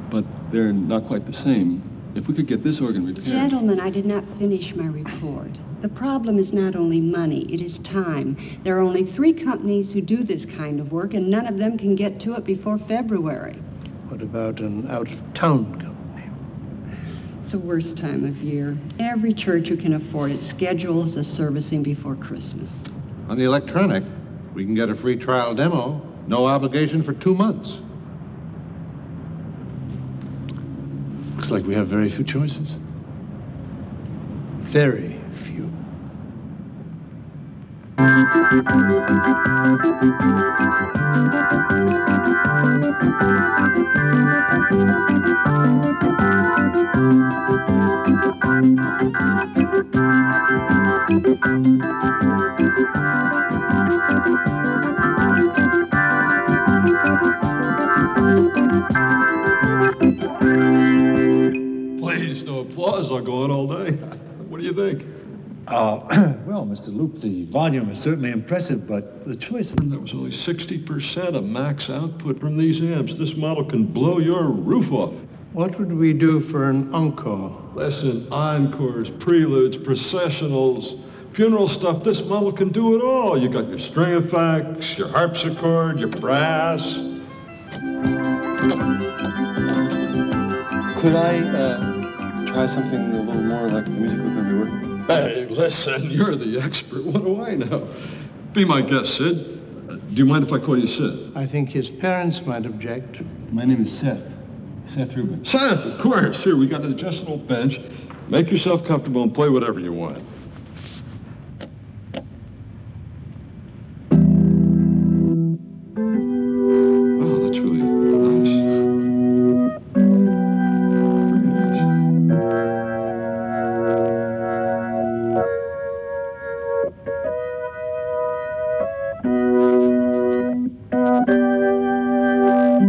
but they're not quite the same. If we could get this organ repaired...
Gentlemen, I did not finish my report. The problem is not only money, it is time. There are only 3 companies who do this kind of work, and none of them can get to it before February.
What about an out-of-town company?
It's the worst time of year. Every church who can afford it schedules a servicing before Christmas.
On the electronic, we can get a free trial demo, no obligation for 2 months.
Looks like we have very few choices.
Very few.
Please, no applause. I'll go on all day. What do you think?
Well, Mr. Loop, the volume is certainly impressive, but the choice...
That was only 60% of max output from these amps. This model can blow your roof off.
What would we do for an encore?
Listen, encores, preludes, processionals, funeral stuff. This model can do it all. You got your string effects, your harpsichord, your brass.
Could I try something a little more like the music we're going to be working with?
Hey, listen, you're the expert. What do I know? Be my guest, Sid. Do you mind if I call you Sid?
I think his parents might object.
My name is Seth. Seth Rubin.
Seth, of course. Here, we got an adjustable bench. Make yourself comfortable and play whatever you want. Oh, that's really nice.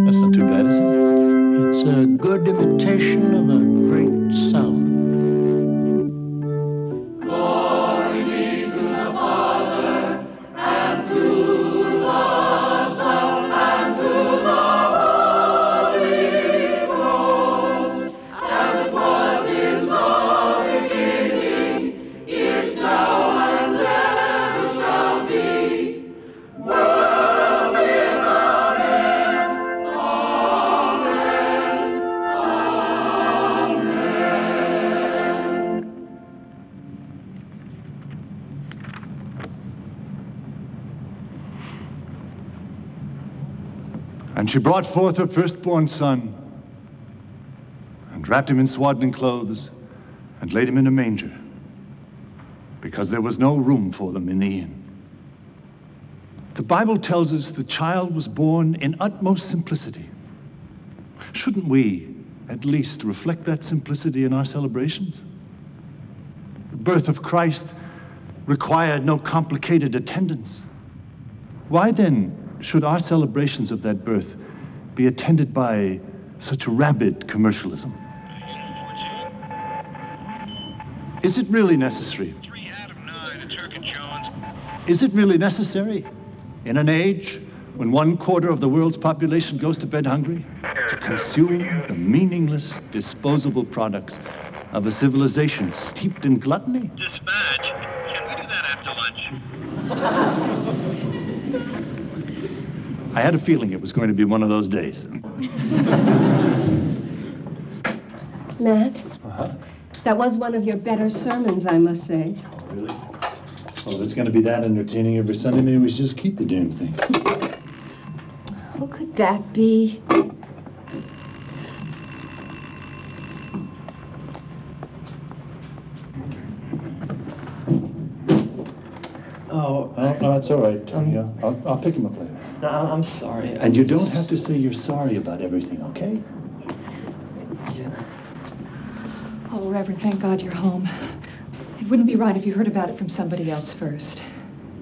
That's not too bad, is it?
It's a good imitation of a great sound.
Glory be to the Father, and to the Son, and to the Holy Ghost, as it was in the beginning, is now, and ever shall be, world without end. Amen. Amen.
And she brought forth her firstborn son, and wrapped him in swaddling clothes, and laid him in a manger, because there was no room for them in the inn. The Bible tells us the child was born in utmost simplicity. Shouldn't we at least reflect that simplicity in our celebrations? The birth of Christ required no complicated attendance. Why then should our celebrations of that birth be attended by such rabid commercialism? Is it really necessary? Is it really necessary in an age when 1/4 of the world's population goes to bed hungry? to consume the meaningless, disposable products of a civilization steeped in gluttony?
Dispatch. Can we do that after lunch?
I had a feeling it was going to be one of those days.
Matt,
Uh-huh.
that was one of your better sermons, I must say.
Really? Well, if it's going to be that entertaining every Sunday, maybe we should just keep the damn thing.
Who could that be?
Oh, it's all right, Tony. I'll pick him up later.
No, I'm sorry.
And you don't have to say you're sorry about everything, okay?
Oh, Reverend, thank God you're home. It wouldn't be right if you heard about it from somebody else first.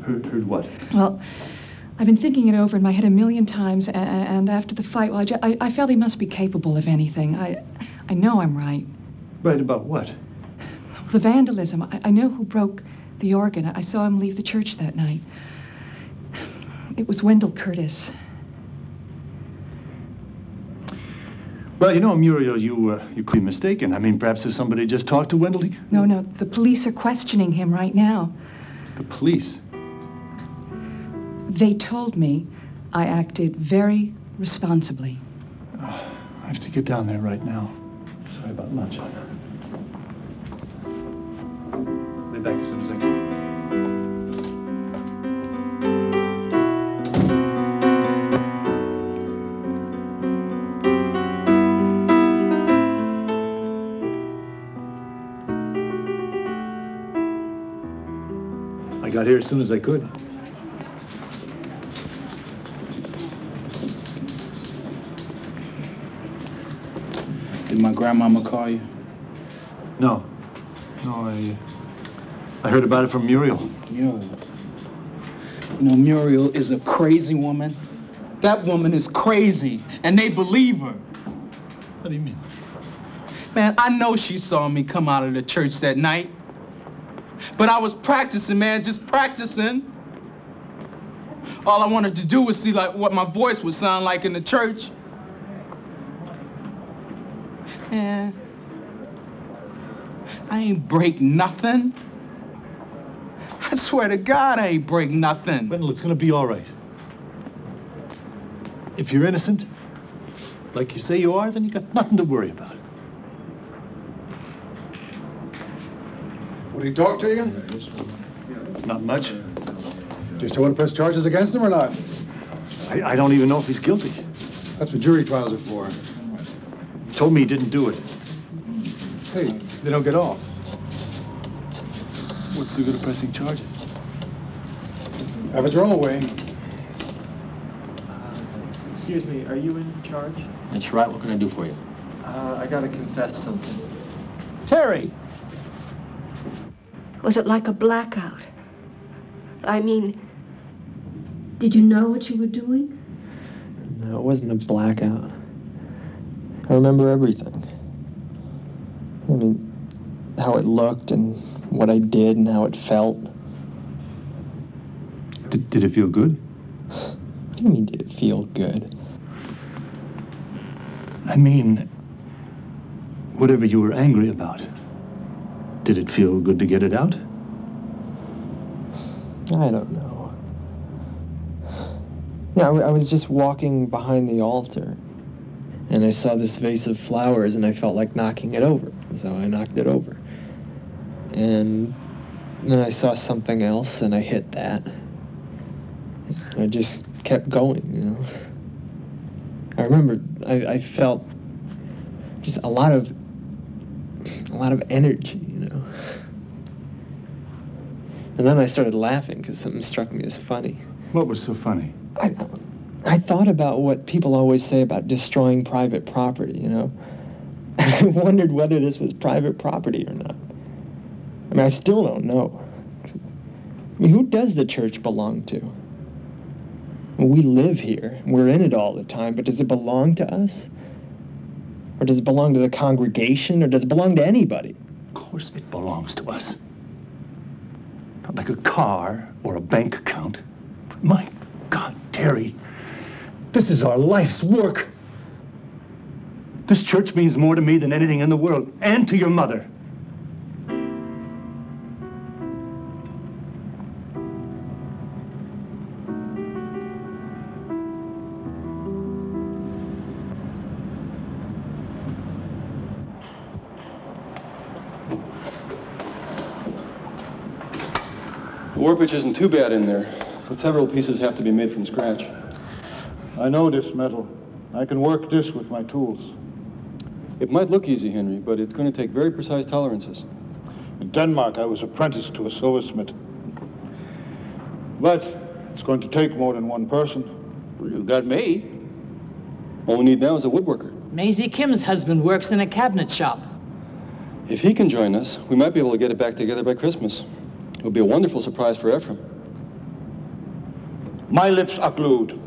Heard what?
Well, I've been thinking it over in my head a million times, and after the fight, well, I felt he must be capable of anything. I know I'm right.
Right about what?
The vandalism. I know who broke the organ. I saw him leave the church that night. It was Wendell Curtis.
Well, you know, Muriel, you could be mistaken. I mean, perhaps if somebody just talked to Wendell,
No, the police are questioning him right now.
The police?
They told me I acted very responsibly.
I have to get down there right now. Sorry about lunch. Be back as soon as I can. I got here as soon as I could.
Did my grandmama call you?
No, I heard about it from Muriel.
Muriel. You know, Muriel is a crazy woman. That woman is crazy, and they believe her.
What do you mean?
Man, I know she saw me come out of the church that night. But I was practicing, man, just practicing. All I wanted to do was see like what my voice would sound like in the church. Man, I ain't break nothing. I swear to God, I ain't break nothing.
Wendell, it's gonna be all right. If you're innocent, like you say you are, then you got nothing to worry about.
Would he talk to you?
Not much.
Do you still want to press charges against him or not?
I don't even know if he's guilty.
That's what jury trials are for.
He told me he didn't do it.
Hey, they don't get off.
What's the good of pressing charges?
Have it your own way.
Excuse me, are you in charge?
That's right. What can I do for you?
I gotta confess something.
Terry!
Was it like a blackout? I mean, did you know what you were doing?
No, it wasn't a blackout. I remember everything. I mean, how it looked and what I did and how it felt.
Did it feel good?
What do you mean, did it feel good?
I mean, whatever you were angry about, did it feel good to get it out?
I don't know. Yeah, I was just walking behind the altar, and I saw this vase of flowers, and I felt like knocking it over, so I knocked it over. And then I saw something else, and I hit that. I just kept going, you know. I remember I felt just a lot of energy, you know. And then I started laughing because something struck me as funny.
What was so funny?
I thought about what people always say about destroying private property, you know. I wondered whether this was private property or not. I mean, I still don't know. I mean, who does the church belong to? We live here. We're in it all the time, but does it belong to us? Or does it belong to the congregation? Or does it belong to anybody?
Of course it belongs to us. Not like a car or a bank account. My God, Terry, this is our life's work. This church means more to me than anything in the world, and to your mother.
The warpage isn't too bad in there, but several pieces have to be made from scratch.
I know this metal. I can work this with my tools.
It might look easy, Henry, but it's going to take very precise tolerances.
In Denmark, I was apprenticed to a silversmith. But it's going to take more than one person.
Well, you got me. All we need now is a woodworker.
Maisie Kim's husband works in a cabinet shop.
If he can join us, we might be able to get it back together by Christmas. It would be a wonderful surprise for Ephraim.
My lips are glued.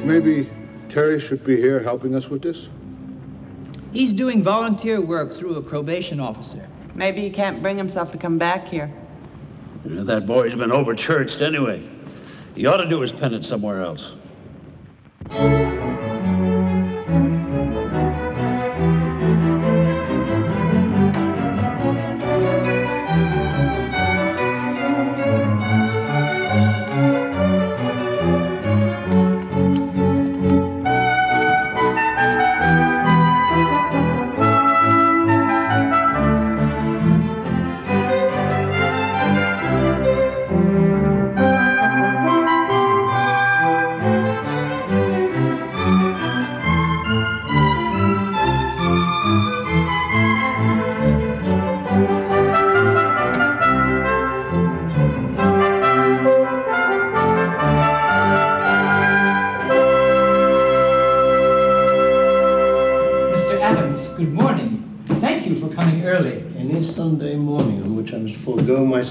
Maybe Terry should be here helping us with this?
He's doing volunteer work through a probation officer.
Maybe he can't bring himself to come back here.
Yeah, that boy's been over-churched anyway. He ought to do his penance somewhere else.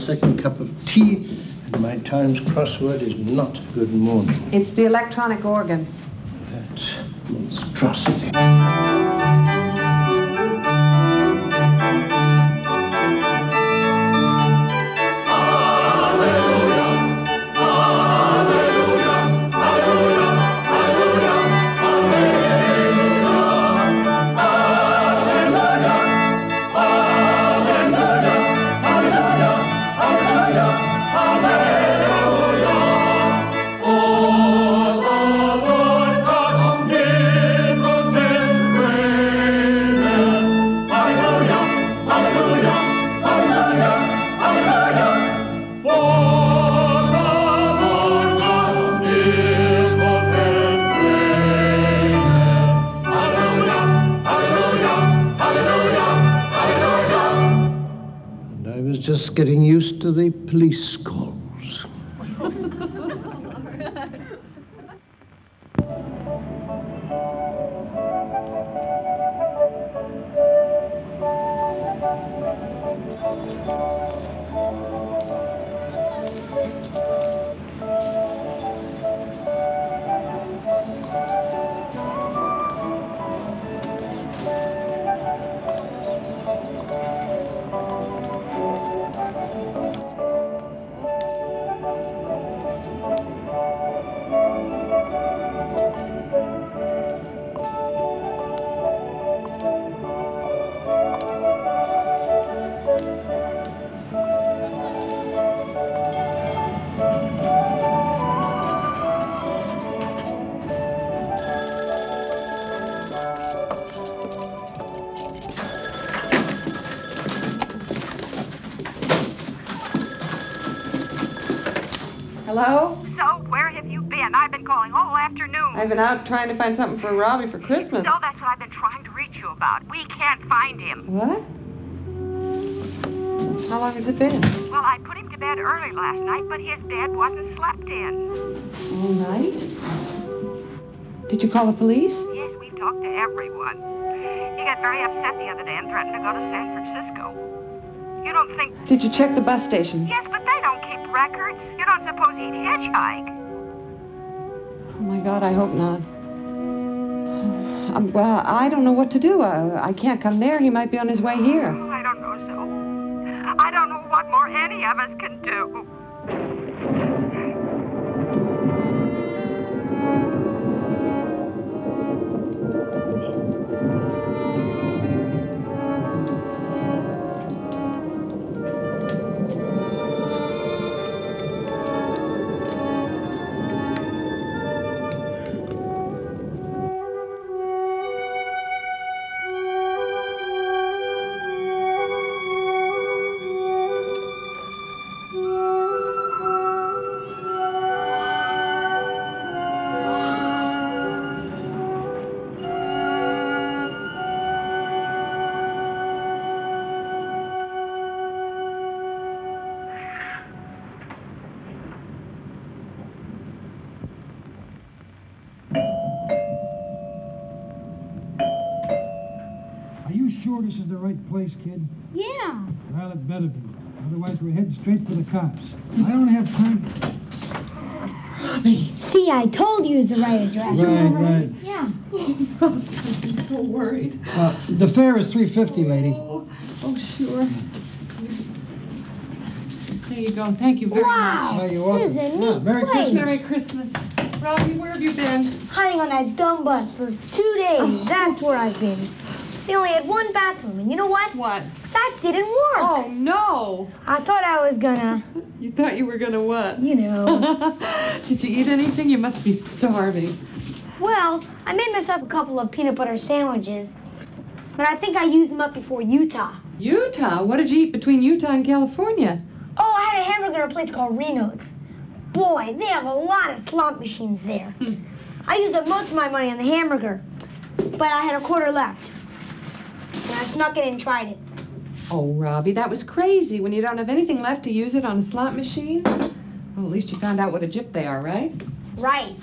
Second cup of tea, and my Times crossword is not good morning.
It's the electronic organ.
That monstrosity. Just getting used to the police calls.
Hello?
So, where have you been? I've been calling all afternoon.
I've been out trying to find something for Robbie for Christmas.
So that's what I've been trying to reach you about. We can't find him.
What? How long has it been?
Well, I put him to bed early last night, but his bed wasn't slept in.
All night? Did you call the police?
Yes, we've talked to everyone. He got very upset the other day and threatened to go to San Francisco. You don't think...
Did you check the bus stations?
Yes, but they don't keep records. You don't suppose he'd hitchhike?
Oh, my God, I hope not. Well, I don't know what to do. I can't come there. He might be on his way here.
Oh, I don't know, so. I don't know what more any of us can do.
Sure this is the right place, kid?
Yeah.
Well, it better be. Otherwise, we're heading straight for the cops. I don't have time.
Robbie. See, I told you it's the right address.
Right.
Yeah.
I'm so worried.
The fare is $3.50, lady.
Oh, sure. There you go. Thank you very
Wow.
much.
You're welcome.
This is a neat
Merry
place.
Christmas.
Merry Christmas. Robbie, where have you been?
Hiding on that dumb bus for 2 days. That's where I've been. They only had one bathroom, and you know what?
What?
That didn't work.
Oh, no.
I thought I was gonna...
You thought you were gonna what?
You know.
Did you eat anything? You must be starving.
Well, I made myself a couple of peanut butter sandwiches, but I think I used them up before Utah.
Utah? What did you eat between Utah and California?
Oh, I had a hamburger in a place called Reno's. Boy, they have a lot of slot machines there. I used up most of my money on the hamburger, but I had a quarter left. And I snuck it and tried it.
Oh, Robbie, that was crazy. When you don't have anything left to use it on a slot machine. Well, at least you found out what a gyp they are, right?
Right.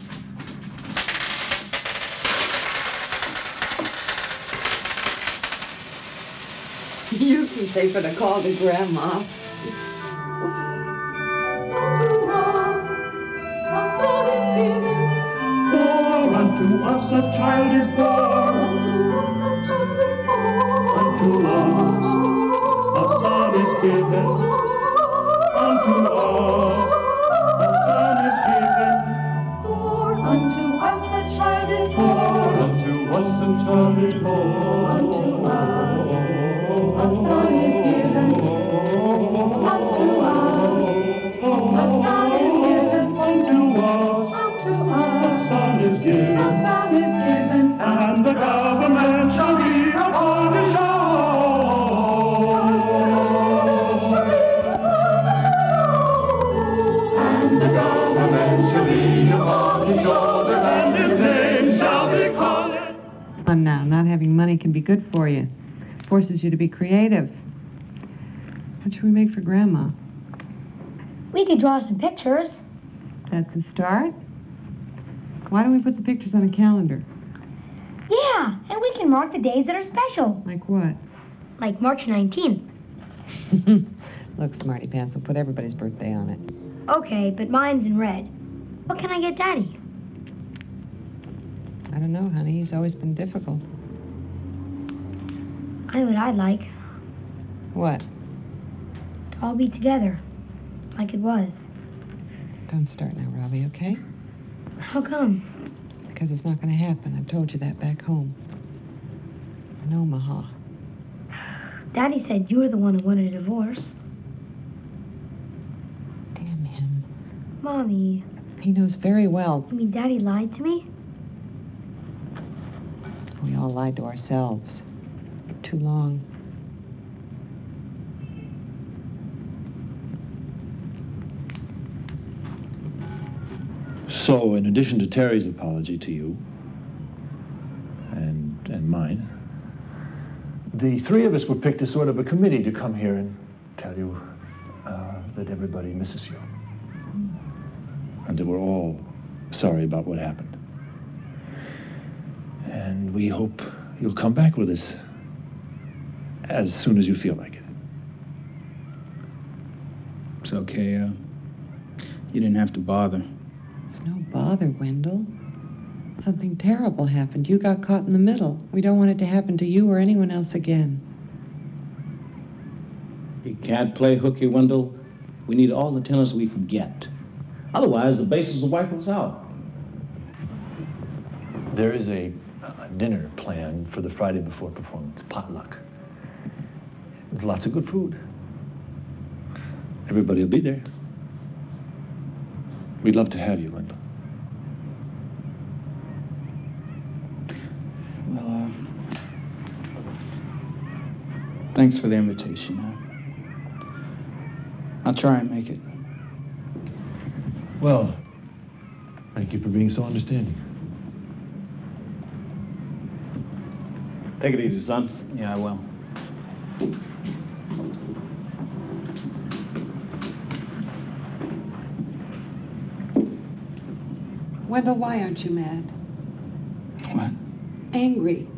You can pay for the call to Grandma.
For unto us a child is born. Unto us a son is given. Unto us a son is given. For unto us a child is born. For unto us a child is born. Unto us a son is given. Unto us a son is given. Unto us a son is given. A son is given. And the government shall be upon his shoulders. And the government shall be upon his shoulders, and his name shall be called.
Come now, not having money can be good for you. Forces you to be creative. What should we make for Grandma?
We could draw some pictures.
That's a start. Why don't we put the pictures on a calendar?
Yeah, and we can mark the days that are special.
Like what?
Like March 19th.
Look, Smarty Pants, we'll put everybody's birthday on it.
Okay, but mine's in red. What can I get Daddy?
I don't know, honey. He's always been difficult.
I know what I'd like.
What?
To all be together. Like it was.
Don't start now, Robbie, okay?
How come?
Because it's not going to happen. I've told you that back home. In Omaha.
Daddy said you were the one who wanted a divorce.
Damn him.
Mommy.
He knows very well.
You mean Daddy lied to me?
We all lied to ourselves. Too long.
So, in addition to Terry's apology to you, and mine, the three of us were picked as sort of a committee to come here and tell you that everybody misses you. And that we're all sorry about what happened. And we hope you'll come back with us as soon as you feel like it.
It's okay. You didn't have to bother.
It's no bother, Wendell. Something terrible happened. You got caught in the middle. We don't want it to happen to you or anyone else again.
You can't play hooky, Wendell. We need all the tennis we can get. Otherwise, the bases will wipe us out.
There is a dinner planned for the Friday before performance, potluck. With lots of good food. Everybody will be there. We'd love to have you, Wendell.
Well, thanks for the invitation. I'll try and make it.
Well, thank you for being so understanding.
Take it easy, son.
Yeah, I will.
Wendell, why aren't you mad?
What?
Angry.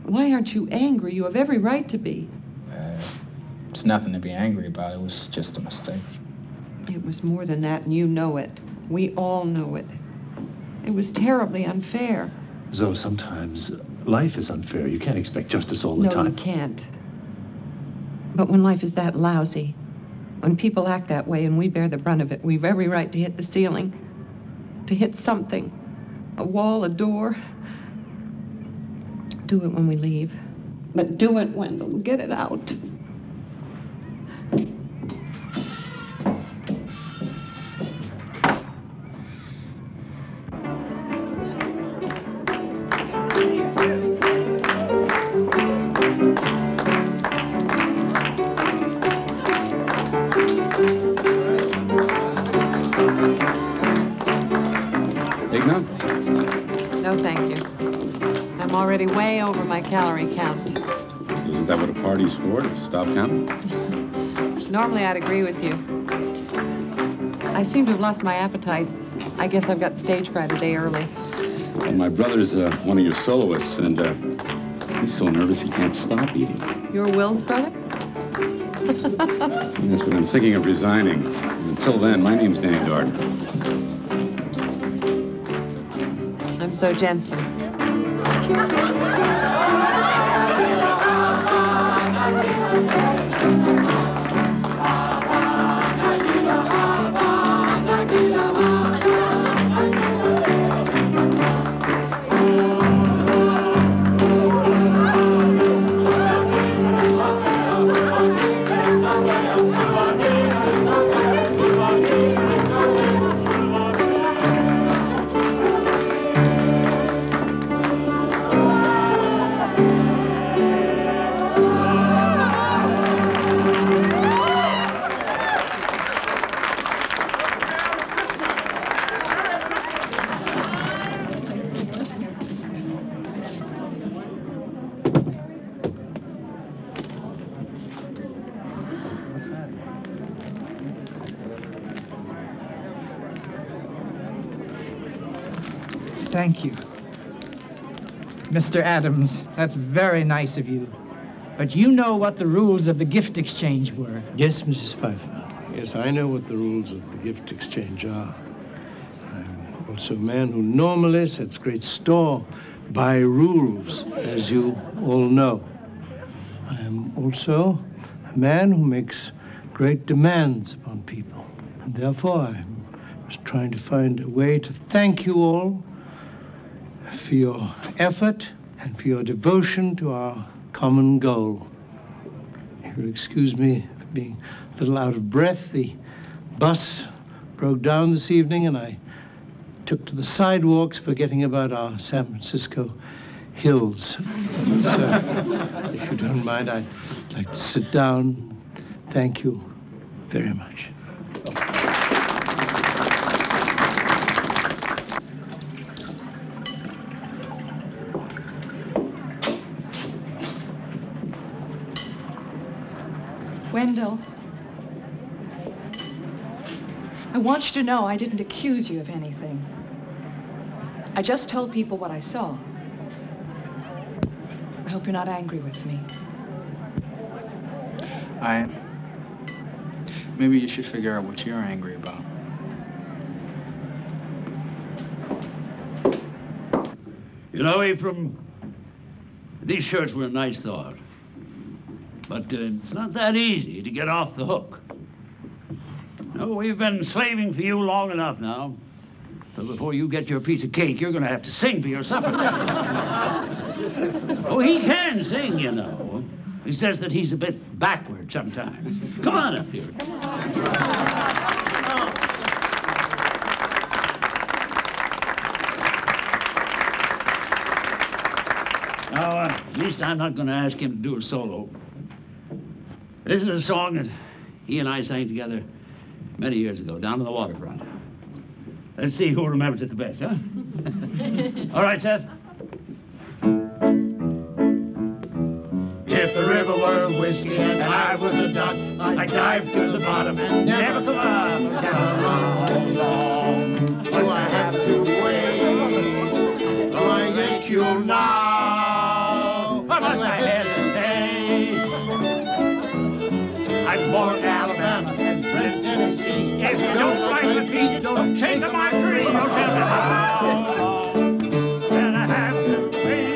Why aren't you angry? You have every right to be.
It's nothing to be angry about. It was just a mistake.
It was more than that, and you know it. We all know it. It was terribly unfair.
Zoe, sometimes life is unfair. You can't expect justice all the time.
No, you can't. But when life is that lousy, when people act that way and we bear the brunt of it, we've every right to hit the ceiling, to hit something, a wall, a door. Do it when we leave. But do it, Wendell. Get it out. Way over my calorie count.
Isn't that what a party's for, to stop counting?
Normally I'd agree with you. I seem to have lost my appetite. I guess I've got stage fright a day early.
Well, my brother's one of your soloists, and he's so nervous he can't stop eating.
Your Will's brother?
Yes, but I'm thinking of resigning. Until then, my name's Danny Darden.
I'm So Jensen.
Thank you. Mr. Adams, that's very nice of you. But you know what the rules of the gift exchange were.
Yes, Mrs. Pfeiffer. Yes, I know what the rules of the gift exchange are. I'm also a man who normally sets great store by rules, as you all know. I am also a man who makes great demands upon people. And therefore, I'm just trying to find a way to thank you all for your effort and for your devotion to our common goal. You'll excuse me for being a little out of breath. The bus broke down this evening, and I took to the sidewalks, forgetting about our San Francisco hills. So, if you don't mind, I'd like to sit down. Thank you very much.
Wendell, I want you to know I didn't accuse you of anything. I just told people what I saw. I hope you're not angry with me.
Maybe you should figure out what you're angry about.
You know, Ephraim, these shirts were a nice thought. But it's not that easy to get off the hook. No, we've been slaving for you long enough now. So before you get your piece of cake, you're going to have to sing for your supper. Oh, he can sing, you know. He says that he's a bit backward sometimes. Come on up here. Now, at least I'm not going to ask him to do a solo. This is a song that he and I sang together many years ago, down on the waterfront. Let's see who remembers it the best, huh? All right, Seth.
If the river were whiskey and I was a duck, I'd dive to the bottom and never come up. How long do I have to wait till I get you now? Or must I hesitate? I'm born in Alabama and bred in Tennessee. If you don't like the beat, don't shake on my tree. Don't tell me how and I have to wait.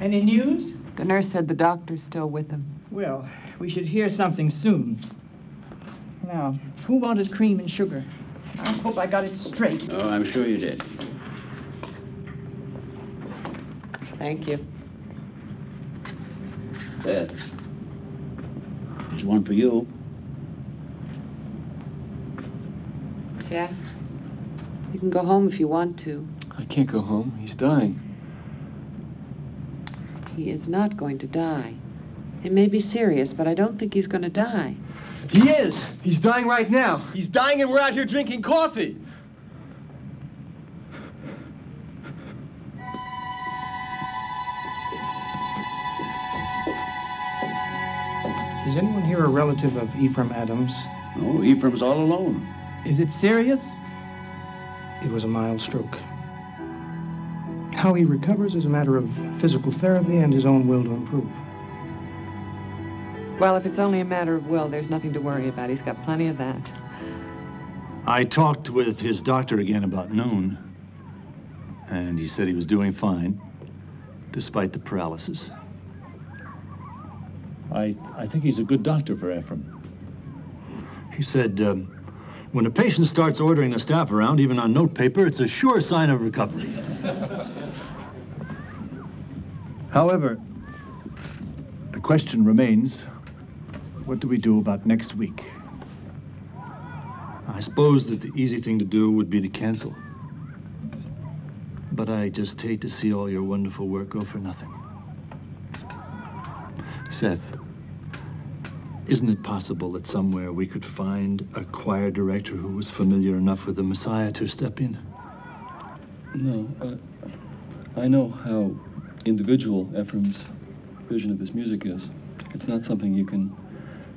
Any news?
The nurse said the doctor's still with him.
Well, we should hear something soon. Now, who wanted cream and sugar? I hope I got it straight.
Oh, I'm sure you did.
Thank you.
Seth, there's one for you.
Seth, you can go home if you want to.
I can't go home. He's dying.
He is not going to die. It may be serious, but I don't think he's going to die.
He is. He's dying right now. He's dying and we're out here drinking coffee.
Is anyone here a relative of Ephraim Adams?
No, Ephraim's all alone.
Is it serious? It was a mild stroke. How he recovers is a matter of physical therapy and his own will to improve.
Well, if it's only a matter of will, there's nothing to worry about. He's got plenty of that.
I talked with his doctor again about noon, and he said he was doing fine, despite the paralysis. I think he's a good doctor for Ephraim. He said, when a patient starts ordering the staff around, even on notepaper, it's a sure sign of recovery. However, the question remains, what do we do about next week? I suppose that the easy thing to do would be to cancel. But I just hate to see all your wonderful work go for nothing. Seth, isn't it possible that somewhere we could find a choir director who was familiar enough with the Messiah to step in?
No, I know how individual Ephraim's vision of this music is. It's not something you can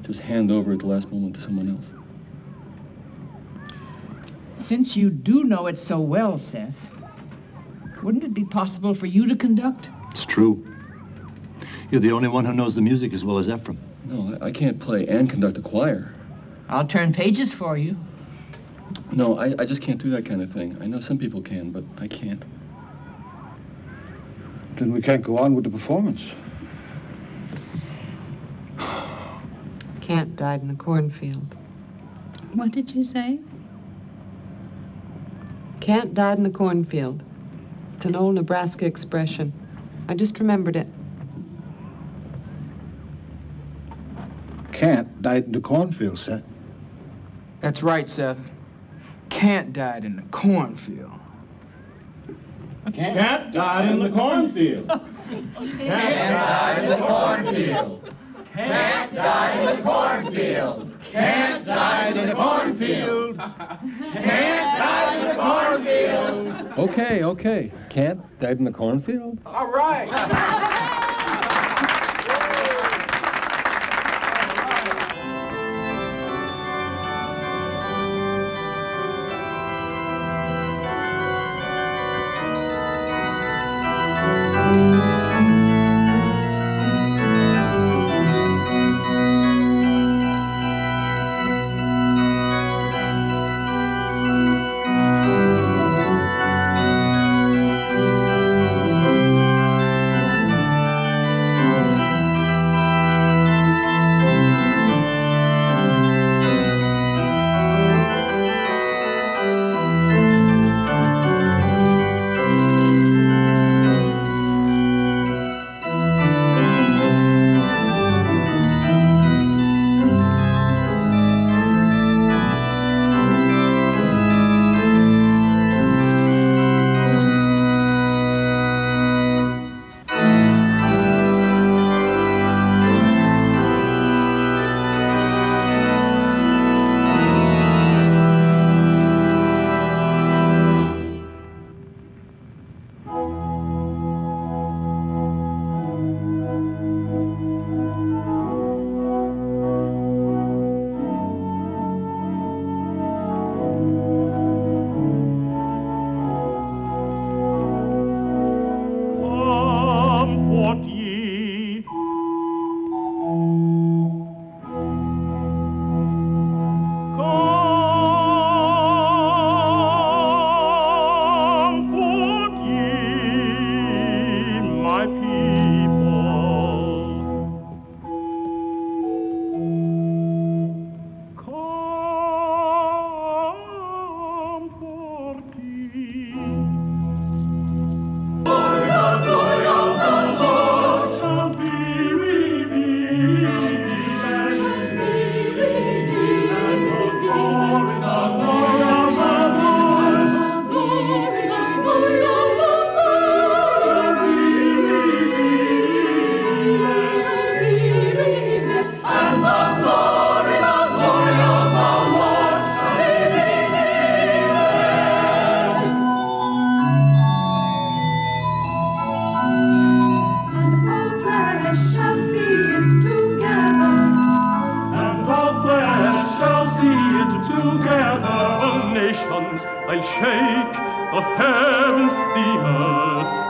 just hand over at the last moment to someone else.
Since you do know it so well, Seth, wouldn't it be possible for you to conduct?
It's true. You're the only one who knows the music as well as Ephraim.
No, I can't play and conduct a choir.
I'll turn pages for you.
No, I just can't do that kind of thing. I know some people can, but I can't.
Then we can't go on with the performance.
Kant died in the cornfield.
What did you say?
Kant died in the cornfield. It's an old Nebraska expression. I just remembered it.
Kant died in the cornfield, Seth.
That's right, Seth. Kant died in the cornfield.
Cat died in the cornfield.
Cat died in the cornfield. Cat died in the cornfield. Cat died in the cornfield. Cat died in the cornfield.
Okay. Cat died in the cornfield?
All right.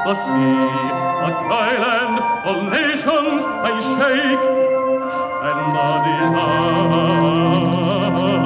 the sea, the dry land, all nations I shake, and the desire